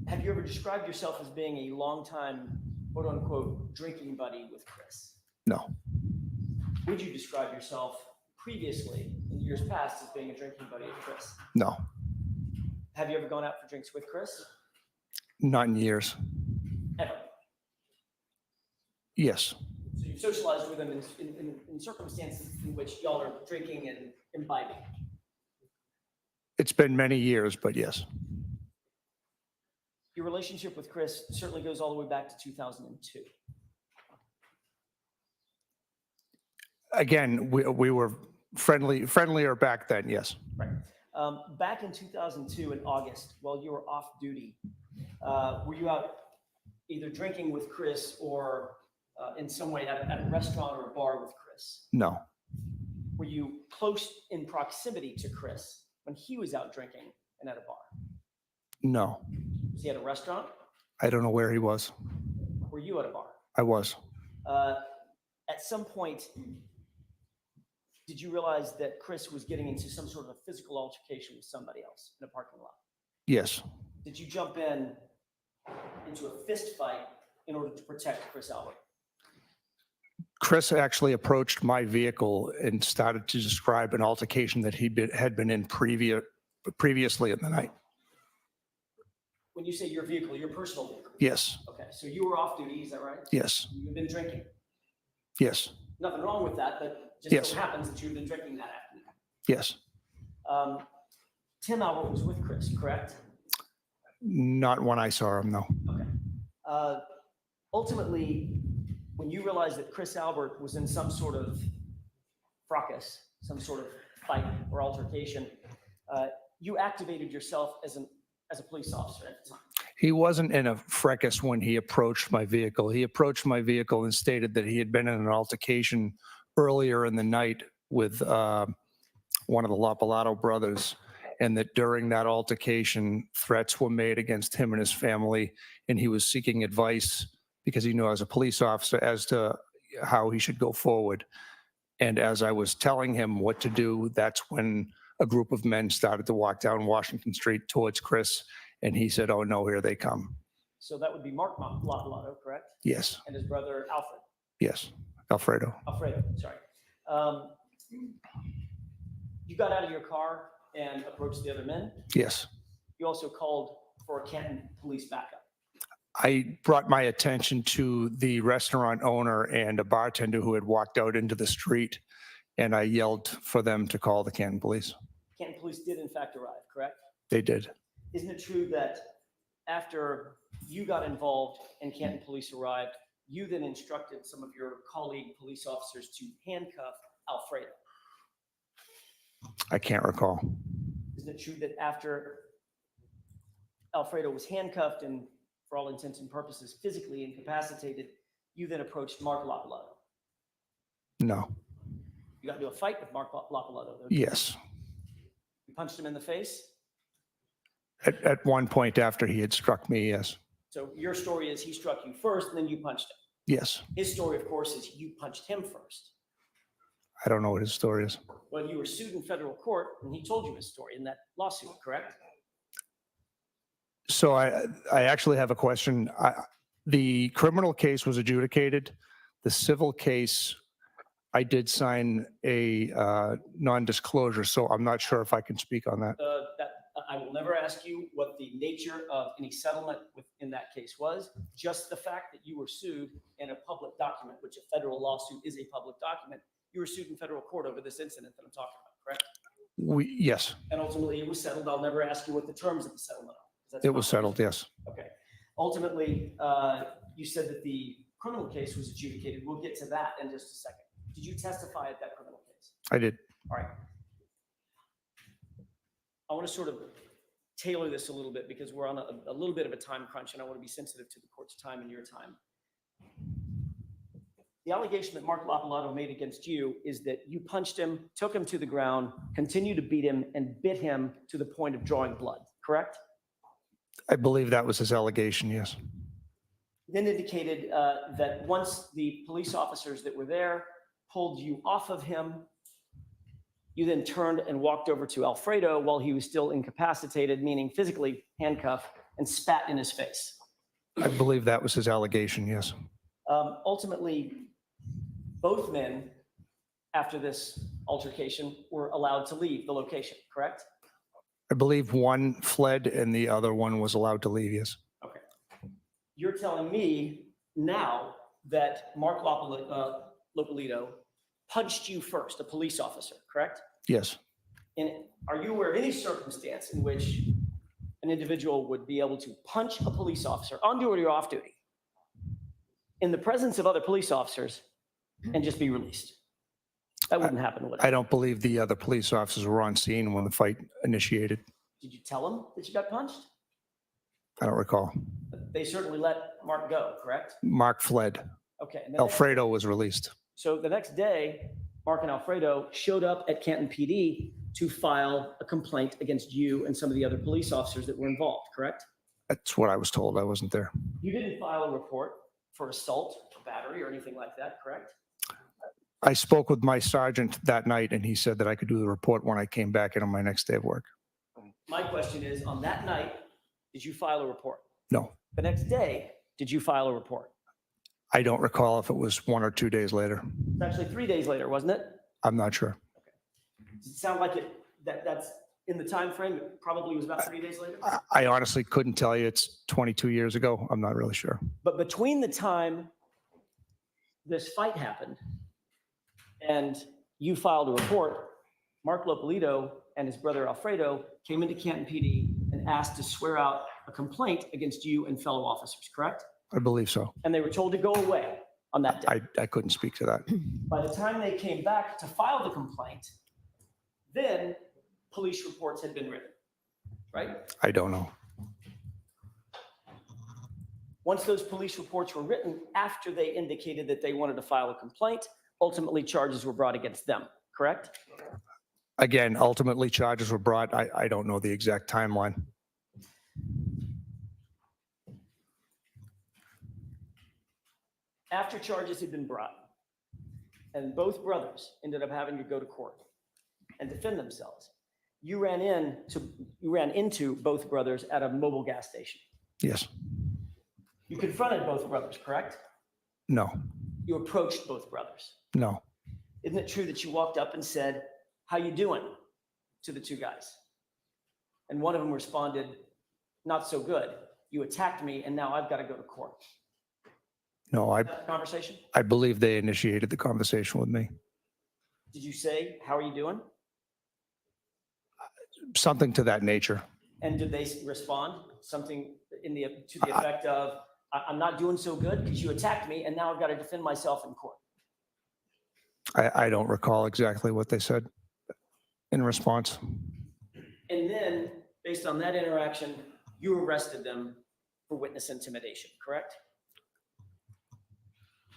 Have you ever described yourself as being a longtime, quote unquote, drinking buddy with Chris? No. Would you describe yourself previously, in years past, as being a drinking buddy with Chris? No. Have you ever gone out for drinks with Chris? Not in years. Ever? Yes. So you've socialized with him in circumstances in which y'all are drinking and imbibing. It's been many years, but yes. Your relationship with Chris certainly goes all the way back to 2002. Again, we were friendlier back then, yes. Right. Back in 2002 in August, while you were off duty, were you out either drinking with Chris or in some way at a restaurant or a bar with Chris? No. Were you close in proximity to Chris when he was out drinking and at a bar? No. Was he at a restaurant? I don't know where he was. Were you at a bar? I was. At some point, did you realize that Chris was getting into some sort of a physical altercation with somebody else in a parking lot? Yes. Did you jump into a fist fight in order to protect Chris Albert? Chris actually approached my vehicle and started to describe an altercation that had been in previously in the night. When you say your vehicle, your personal vehicle? Yes. Okay, so you were off duty, is that right? Yes. You've been drinking. Yes. Nothing wrong with that, but just Yes. so happens that you've been drinking that afternoon. Yes. Tim Albert was with Chris, correct? Not when I saw him, no. Okay. Ultimately, when you realized that Chris Albert was in some sort of fracas, some sort of fight or altercation, you activated yourself as a police officer at the time. He wasn't in a fracas when he approached my vehicle. He approached my vehicle and stated that he had been in an altercation earlier in the night with one of the Lapalato brothers, and that during that altercation, threats were made against him and his family, and he was seeking advice because he knew as a police officer as to how he should go forward. And as I was telling him what to do, that's when a group of men started to walk down Washington Street towards Chris, and he said, "Oh no, here they come." So that would be Mark Lapalato, correct? Yes. And his brother Alfred. Yes. Alfredo. Alfredo, sorry. You got out of your car and approached the other men. Yes. You also called for a Canton police backup. I brought my attention to the restaurant owner and a bartender who had walked out into the street, and I yelled for them to call the Canton police. Canton police did in fact arrive, correct? They did. Isn't it true that after you got involved and Canton police arrived, you then instructed some of your colleague police officers to handcuff Alfredo? I can't recall. Isn't it true that after Alfredo was handcuffed and for all intents and purposes physically incapacitated, you then approached Mark Lapalato? No. You got into a fight with Mark Lapalato, though? Yes. You punched him in the face? At one point after he had struck me, yes. So your story is he struck you first and then you punched him. Yes. His story, of course, is you punched him first. I don't know what his story is. Well, you were sued in federal court and he told you his story in that lawsuit, correct? So I actually have a question. The criminal case was adjudicated. The civil case, I did sign a non-disclosure, so I'm not sure if I can speak on that. I will never ask you what the nature of any settlement within in that case was, just the fact that you were sued in a public document, which a federal lawsuit is a public document. You were sued in federal court over this incident that I'm talking about, correct? Yes, And ultimately it was settled. I'll never ask you what the terms of the settlement are. 'cause that's it was confidential. settled, yes. Okay. Ultimately, you said that the criminal case was adjudicated. We'll get to that in just a second. Did you testify at that criminal case? I did. All right. I want to sort of tailor this a little bit because we're on a little bit of a time crunch and I want to be sensitive to the court's time and your time. The allegation that Mark Lapalato made against you is that you punched him, took him to the ground, continued to beat him, and bit him to the point of drawing blood, correct? I believe that was his allegation, yes. Then indicated that once the police officers that were there pulled you off of him, you then turned and walked over to Alfredo while he was still incapacitated, meaning physically handcuffed, and spat in his face. I believe that was his allegation, yes. Ultimately, both men, after this altercation, were allowed to leave the location, correct? I believe one fled and the other one was allowed to leave, yes. Okay. You're telling me now that Mark Lopolito punched you first, a police officer, correct? Yes, And are you aware of any circumstance in which an individual would be able to punch a police officer on duty or off duty in the presence of other police officers and just be released? That wouldn't happen, would I it? don't believe the other police officers were on scene when the fight initiated. Did you tell them that you got punched? I don't recall. They certainly let Mark go, correct? Mark fled. Okay. And then Alfredo was released. so the next day, Mark and Alfredo showed up at Canton PD to file a complaint against you and some of the other police officers that were involved, correct? That's what I was told. I wasn't there. You didn't file a report for assault or battery or anything like that, correct? I spoke with my sergeant that night and he said that I could do the report when I came back in on my next day of work. My question is, on that night, did you file a report? No, The next day, did you file a report? I don't recall if it was 1 or 2 days later. It's actually 3 days later, wasn't it? I'm not sure. Does it sound like that's in the time frame? It probably was about 3 days later. I honestly couldn't tell you. It's 22 years ago. I'm not really sure. But between the time this fight happened and you filed a report, Mark Lopolito and his brother Alfredo came into Canton PD and asked to swear out a complaint against you and fellow officers, correct? I believe so. And they were told to go away on that day. I couldn't speak to that. By the time they came back to file the complaint, then police reports had been written, right? I don't know. Once those police reports were written, after they indicated that they wanted to file a complaint, ultimately charges were brought against them, correct? Again, ultimately charges were brought. I don't know the exact timeline. After charges had been brought, and both brothers ended up having to go to court and defend themselves, you ran into both brothers at a mobile gas station. Yes. You confronted both brothers, correct? No. You approached both brothers. No. Isn't it true that you walked up and said, "How you doing?" to the two guys? And one of them responded, "Not so good. You attacked me and now I've got to go to court." No, That conversation? I believe they initiated the conversation with me. Did you say, "How are you doing?" Something to that nature. And did they respond something to the effect of, "I'm not doing so good because you attacked me and now I've got to defend myself in court"? I don't recall exactly what they said in response. And then, based on that interaction, you arrested them for witness intimidation, correct?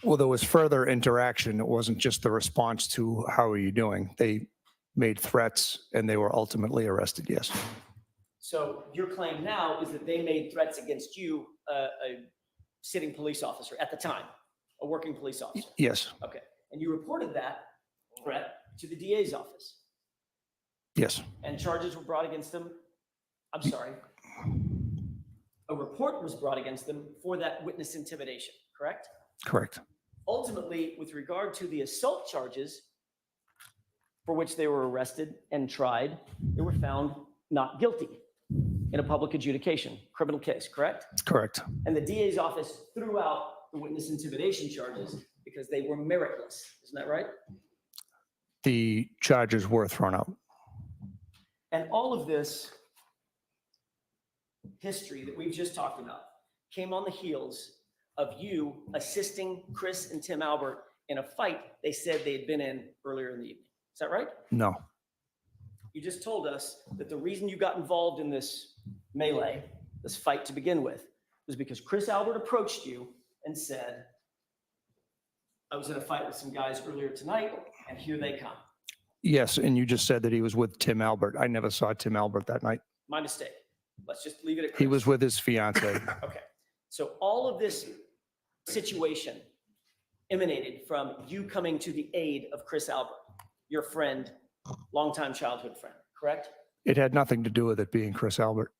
Well, there was further interaction. It wasn't just the response to "how are you doing?" They made threats and they were ultimately arrested, yes. So your claim now is that they made threats against you, a sitting police officer at the time, a working police officer. Yes, Okay. And you reported that threat to the DA's office yes, and charges were brought against them. I'm sorry. A report was brought against them for that witness intimidation, correct? correct. Ultimately, with regard to the assault charges for which they were arrested and tried, they were found not guilty. in a public adjudication, criminal case, correct? Correct. And the DA's office threw out the witness intimidation charges because they were meritless. Isn't that right? The charges were thrown out. And all of this history that we've just talked about came on the heels of you assisting Chris and Tim Albert in a fight they said they had been in earlier in the evening. Is that right? No. You just told us that the reason you got involved in this melee, this fight to begin with, was because Chris Albert approached you and said, I was in a fight with some guys earlier tonight, and here they come. Yes, and you just said that he was with Tim Albert. I never saw Tim Albert that night. My mistake. Let's just leave it at Chris. He was with his fiance. Okay. So all of this situation emanated from you coming to the aid of Chris Albert, your friend, longtime childhood friend, correct? It had nothing to do with it being Chris Albert.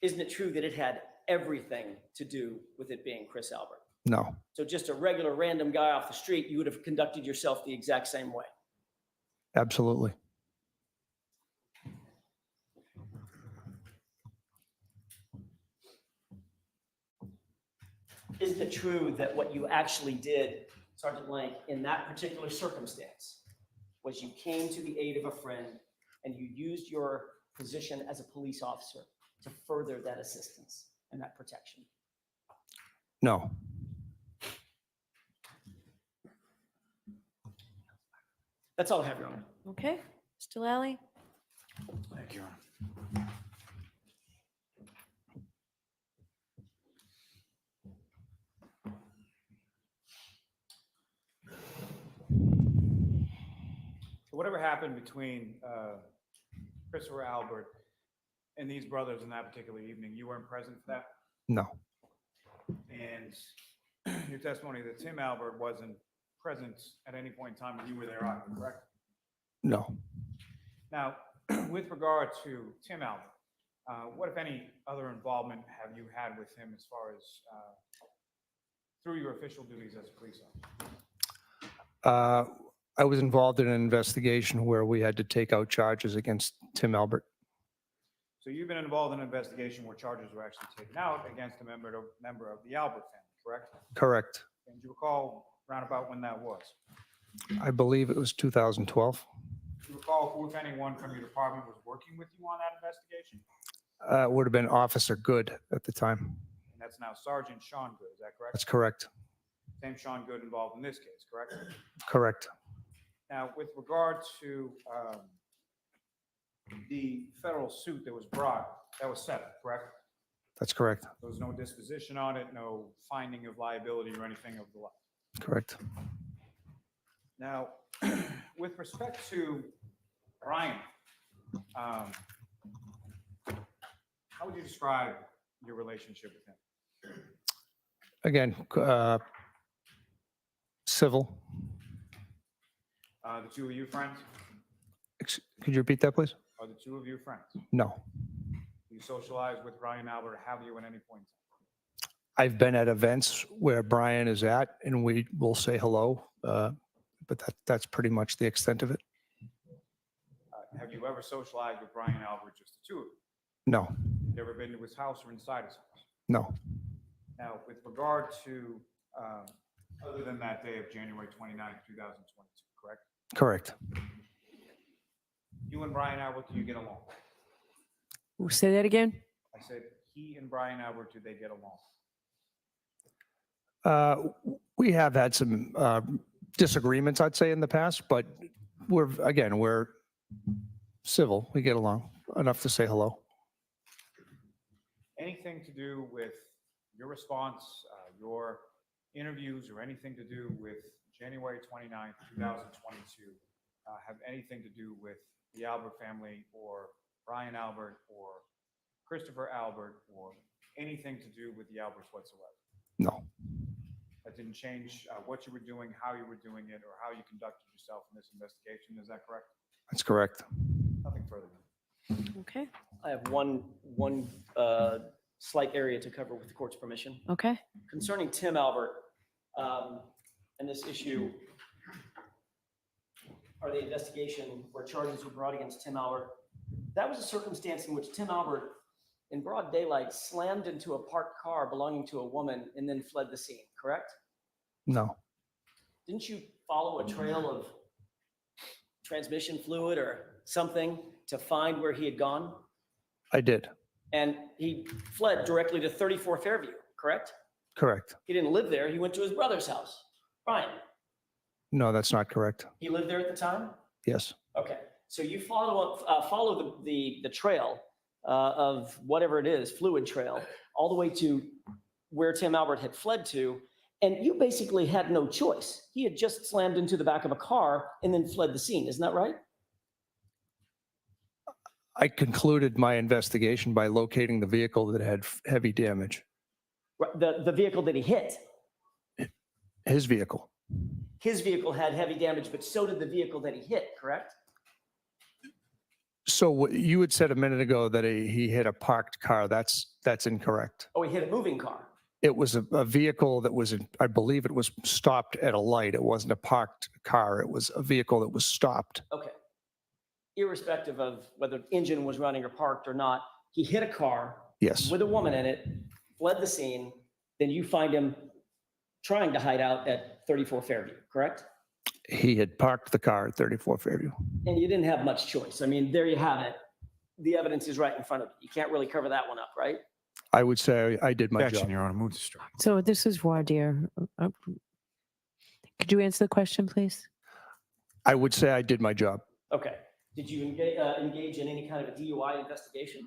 Isn't it true that it had everything to do with it being Chris Albert? No. So just a regular random guy off the street, you would have conducted yourself the exact same way. Absolutely. Isn't it true that what you actually did, Sergeant Lank, in that particular circumstance, was you came to the aid of a friend and you used your position as a police officer to further that assistance and that protection? No. That's all I have, Your Honor. Okay, Mr. Lally? Thank you. So whatever happened between Christopher Albert and these brothers in that particular evening, you weren't present for that? No. And your testimony that Tim Albert wasn't present at any point in time when you were there either, correct? No. Now, with regard to Tim Albert, what, if any, other involvement have you had with him as far as through your official duties as a police officer? I was involved in an investigation where we had to take out charges against Tim Albert. So you've been involved in an investigation where charges were actually taken out against a member of the Albert family, correct? Correct. And do you recall roundabout when that was? I believe it was 2012. Do you recall who, if anyone, from your department was working with you on that investigation? It would have been Officer Good at the time. And that's now Sergeant Sean Good, is that correct? That's correct. Same Sean Good involved in this case, correct? Correct. Now, with regard to the federal suit that was brought, that was settled, correct? That's correct. There was no disposition on it, no finding of liability or anything of the like. Correct. Now, with respect to Brian, how would you describe your relationship with him? Again, civil. The two of you friends? Could you repeat that, please? Are the two of you friends? No. You socialize with Brian Albert, have you at any point? I've been at events where Brian is at and we will say hello, but that's pretty much the extent of it. Have you ever socialized with Brian Albert, just the two of you? No. You ever been to his house or inside his house? No. Now, with regard to, other than that day of January 29th, 2022, correct? Correct. You and Brian Albert, do you get along? Say that again? I said, he and Brian Albert, do they get along? We have had some disagreements, I'd say, in the past, but we're civil. We get along enough to say hello. Anything to do with your response, your interviews, or anything to do with January 29th, 2022, have anything to do with the Albert family or Brian Albert or Christopher Albert or anything to do with the Alberts whatsoever? No. That didn't change what you were doing, how you were doing it, or how you conducted yourself in this investigation. Is that correct? That's correct. Nothing further. Okay, I have one slight area to cover with the court's permission. okay. Concerning Tim Albert and this issue, or the investigation where charges were brought against Tim Albert that was a circumstance in which Tim Albert, in broad daylight, slammed into a parked car belonging to a woman and then fled the scene, correct? No, Didn't you follow a trail of transmission fluid or something to find where he had gone? I did. And he fled directly to 34 Fairview, correct? Correct. He didn't live there. He went to his brother's house. Brian, No, that's not correct. he lived there at the time? Yes. Okay, so you follow the trail of whatever it is, fluid trail, all the way to where Tim Albert had fled to, and you basically had no choice. He had just slammed into the back of a car and then fled the scene, isn't that right? I concluded my investigation by locating the vehicle that had heavy damage. Right, the vehicle that he hit, His vehicle. his vehicle had heavy damage, but so did the vehicle that he hit, correct? So what you had said a minute ago that he hit a parked car. That's incorrect. Oh, he hit a moving car. It was a vehicle that was, I believe it was stopped at a light. It wasn't a parked car. It was a vehicle that was stopped. Okay. Irrespective of whether the engine was running or parked or not, he hit a car Yes. with a woman in it, fled the scene, then you find him trying to hide out at 34 Fairview, correct? He had parked the car at 34 Fairview. And you didn't have much choice. I mean, there you have it. The evidence is right in front of you. You can't really cover that one up, right? I would say I did my Objection, job. Your Honor. Move to strike. So this is voir dire. Could you answer the question, please? I would say I did my job. Okay. Did you engage in any kind of a DUI investigation?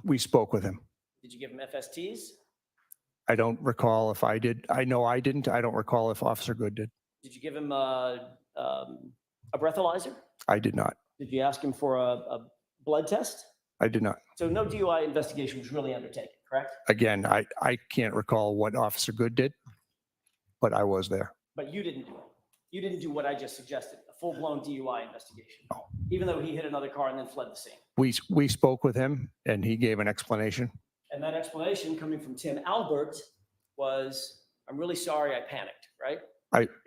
We spoke with him. Did you give him FSTs? I don't recall if I did. I know I didn't. I don't recall if Officer Good did. Did you give him a breathalyzer? I did not. Did you ask him for a blood test? I did not. So no DUI investigation was really undertaken, correct? Again, I can't recall what Officer Good did, but I was there. But you didn't do it. You didn't do what I just suggested, a full-blown DUI investigation, even though he hit another car and then fled the scene. We spoke with him and he gave an explanation. And that explanation coming from Tim Albert was, I'm really sorry, I panicked, right?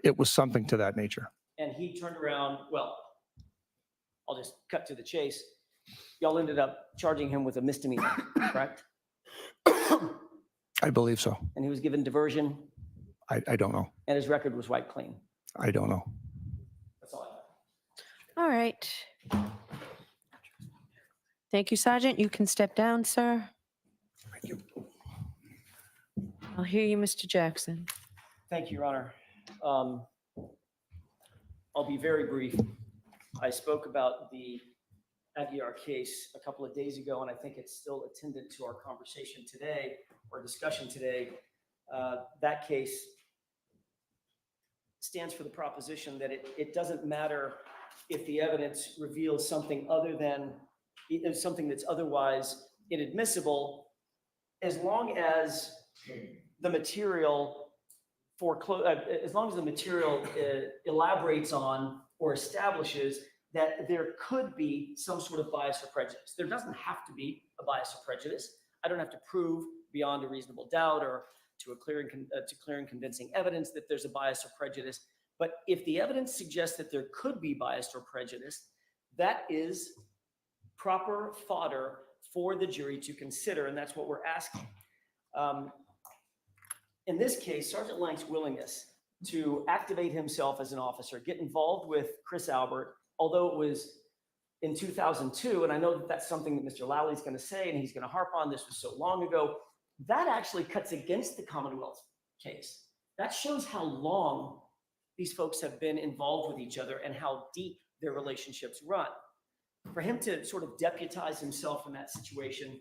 It was something to that nature. And he turned around, well, I'll just cut to the chase. Y'all ended up charging him with a misdemeanor, correct? I believe so. And he was given diversion I don't know. and his record was wiped clean. I don't know. That's all I have. All right. Thank you, Sergeant. You can step down, sir. Thank you. I'll hear you, Mr. Jackson. Thank you, Your Honor. I'll be very brief. I spoke about the Aguiar case a couple of days ago, and I think it's still attendant to our conversation today or discussion today. That case stands for the proposition that it doesn't matter if the evidence reveals something other than something that's otherwise inadmissible, as long as the material elaborates on or establishes that there could be some sort of bias or prejudice. There doesn't have to be a bias or prejudice. I don't have to prove beyond a reasonable doubt or to clear and convincing evidence that there's a bias or prejudice. But if the evidence suggests that there could be bias or prejudice, that is proper fodder for the jury to consider, and that's what we're asking. In this case, Sergeant Lank's willingness to activate himself as an officer, get involved with Chris Albert, although it was in 2002, and I know that that's something that Mr. Lally is going to say, and he's going to harp on, this was so long ago, that actually cuts against the Commonwealth case. That shows how long these folks have been involved with each other and how deep their relationships run. For him to sort of deputize himself in that situation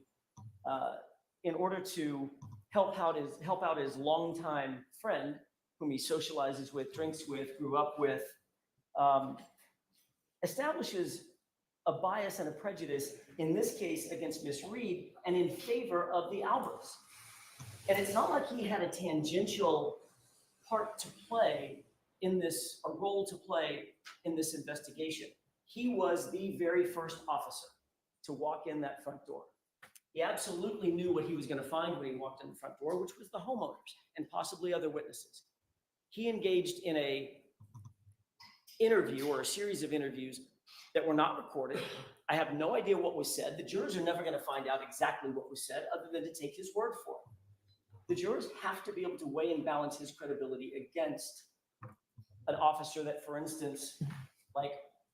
in order to help out his longtime friend, whom he socializes with, drinks with, grew up with, establishes a bias and a prejudice, in this case against Miss Reed, and in favor of the Alberts. And it's not like he had a tangential part to play in this, a role to play in this investigation. He was the very first officer to walk in that front door. He absolutely knew what he was going to find when he walked in the front door, which was the homeowners and possibly other witnesses. He engaged in a interview or a series of interviews that were not recorded. I have no idea what was said. The jurors are never going to find out exactly what was said other than to take his word for it. The jurors have to be able to weigh and balance his credibility against an officer that, for instance,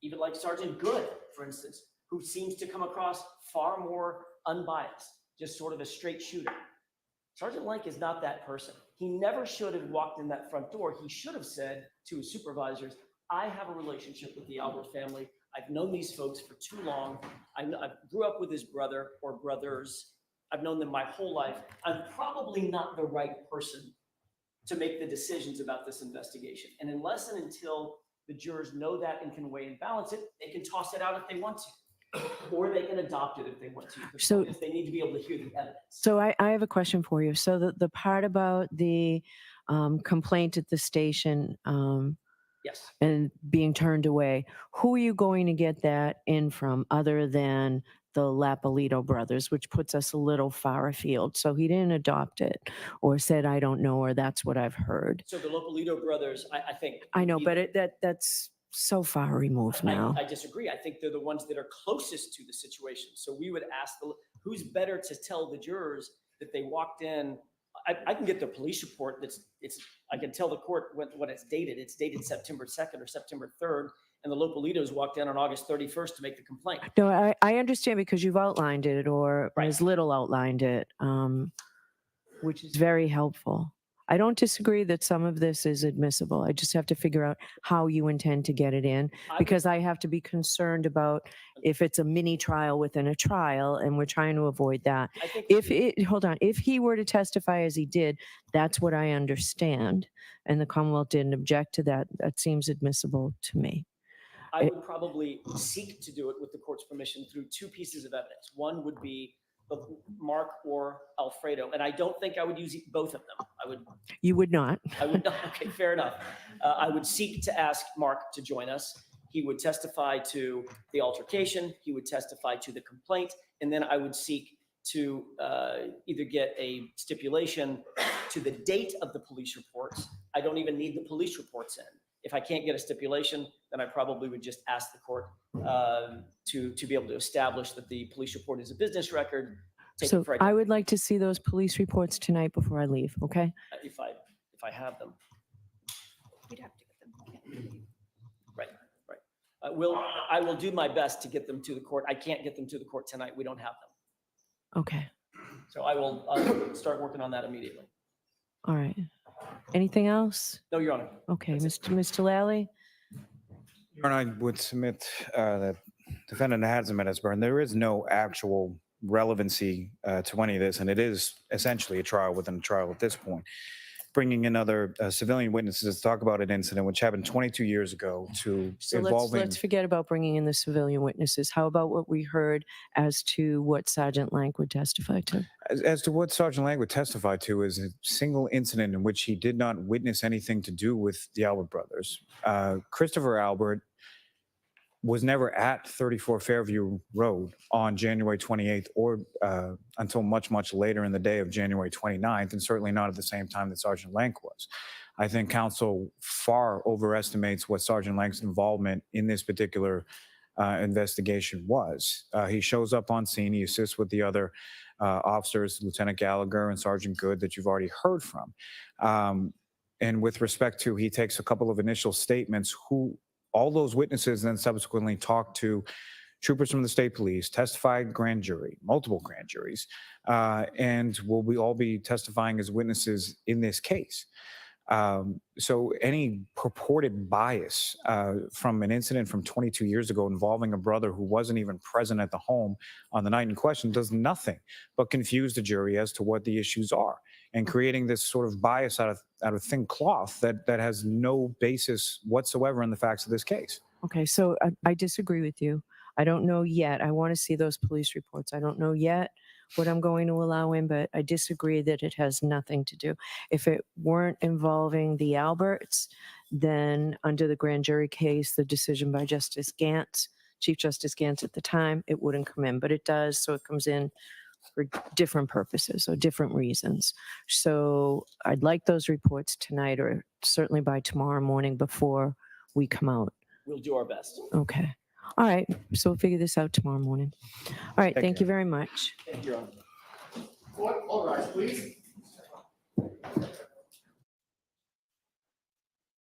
even like Sergeant Good, for instance, who seems to come across far more unbiased, just sort of a straight shooter. Sergeant Lank is not that person. He never should have walked in that front door. He should have said to his supervisors, I have a relationship with the Albert family. I've known these folks for too long. I grew up with his brother or brothers. I've known them my whole life. I'm probably not the right person to make the decisions about this investigation. And unless and until the jurors know that and can weigh and balance it, they can toss it out if they want to, or they can adopt it if they want to. The So- point is they need to be able to hear the evidence. So I have a question for you. So the part about the complaint at the station Yes. and being turned away, who are you going to get that in from other than the Lapolito brothers, which puts us a little far afield? So he didn't adopt it or said, I don't know, or that's what I've heard. So the Lopolito brothers, I think. I know, would be- but that's so far removed now. I disagree. I think they're the ones that are closest to the situation. So we would ask who's better to tell the jurors that they walked in. I can get the police report. I can tell the court when it's dated. It's dated September 2nd or September 3rd. And the Lopolitos walked in on August 31st to make the complaint. No, I understand because you've outlined it, or Right. Ms. Little outlined it, which is very helpful. I don't disagree that some of this is admissible. I just have to figure out how you intend to get it in, I would- because I have to be concerned about if it's a mini trial within a trial, and we're trying to avoid that. I think If he were to testify as he did, that's what I understand, and the Commonwealth didn't object to that, that seems admissible to me. I would probably seek to do it with the court's permission through two pieces of evidence. One would be Mark or Alfredo, and I don't think I would use both of them. You would not. I would not, okay, fair enough. I would seek to ask Mark to join us. He would testify to the altercation, he would testify to the complaint, and then I would seek to either get a stipulation to the date of the police reports. I don't even need the police reports in. If I can't get a stipulation, then I probably would just ask the court to be able to establish that the police report is a business record. Take So it for I would like to see those police reports tonight before I leave, okay? if I have them. You'd have to get them. Right. I will do my best to get them to the court. I can't get them to the court tonight. We don't have them. Okay, So I'll start working on that immediately. all right. Anything else? No, Your Honor. Okay, That's Mr. Lally? Your Honor, I would submit that defendant has admitted as burned. There is no actual relevancy to any of this, and it is essentially a trial within a trial at this point. Bringing in other civilian witnesses to talk about an incident which happened 22 years ago to So involving. let's forget about bringing in the civilian witnesses. How about what we heard as to what Sergeant Lank would testify to? As to what Sergeant Lang would testify to is a single incident in which he did not witness anything to do with the Albert brothers. Christopher Albert was never at 34 Fairview Road on January 28th or until much, much later in the day of January 29th, and certainly not at the same time that Sergeant Lank was. I think counsel far overestimates what Sergeant Lank's involvement in this particular investigation was. He shows up on scene, he assists with the other officers, Lieutenant Gallagher and Sergeant Good that you've already heard from. And with respect to, he takes a couple of initial statements, all those witnesses then subsequently talked to troopers from the state police, testified grand jury, multiple grand juries, and will all be testifying as witnesses in this case. So any purported bias from an incident from 22 years ago involving a brother who wasn't even present at the home on the night in question does nothing but confuse the jury as to what the issues are, and creating this sort of bias out of thin cloth that has no basis whatsoever in the facts of this case. Okay, so I disagree with you. I don't know yet. I want to see those police reports. I don't know yet what I'm going to allow in, but I disagree that it has nothing to do. If it weren't involving the Alberts, then under the grand jury case, the decision by Justice Gantz, Chief Justice Gantz at the time, it wouldn't come in, but it does. So it comes in for different purposes or different reasons. So I'd like those reports tonight or certainly by tomorrow morning before we come out. We'll do our best. Okay. All right, so we'll figure this out tomorrow morning. All right, Take thank you care. very much. Thank you, Your Honor. All rise, please.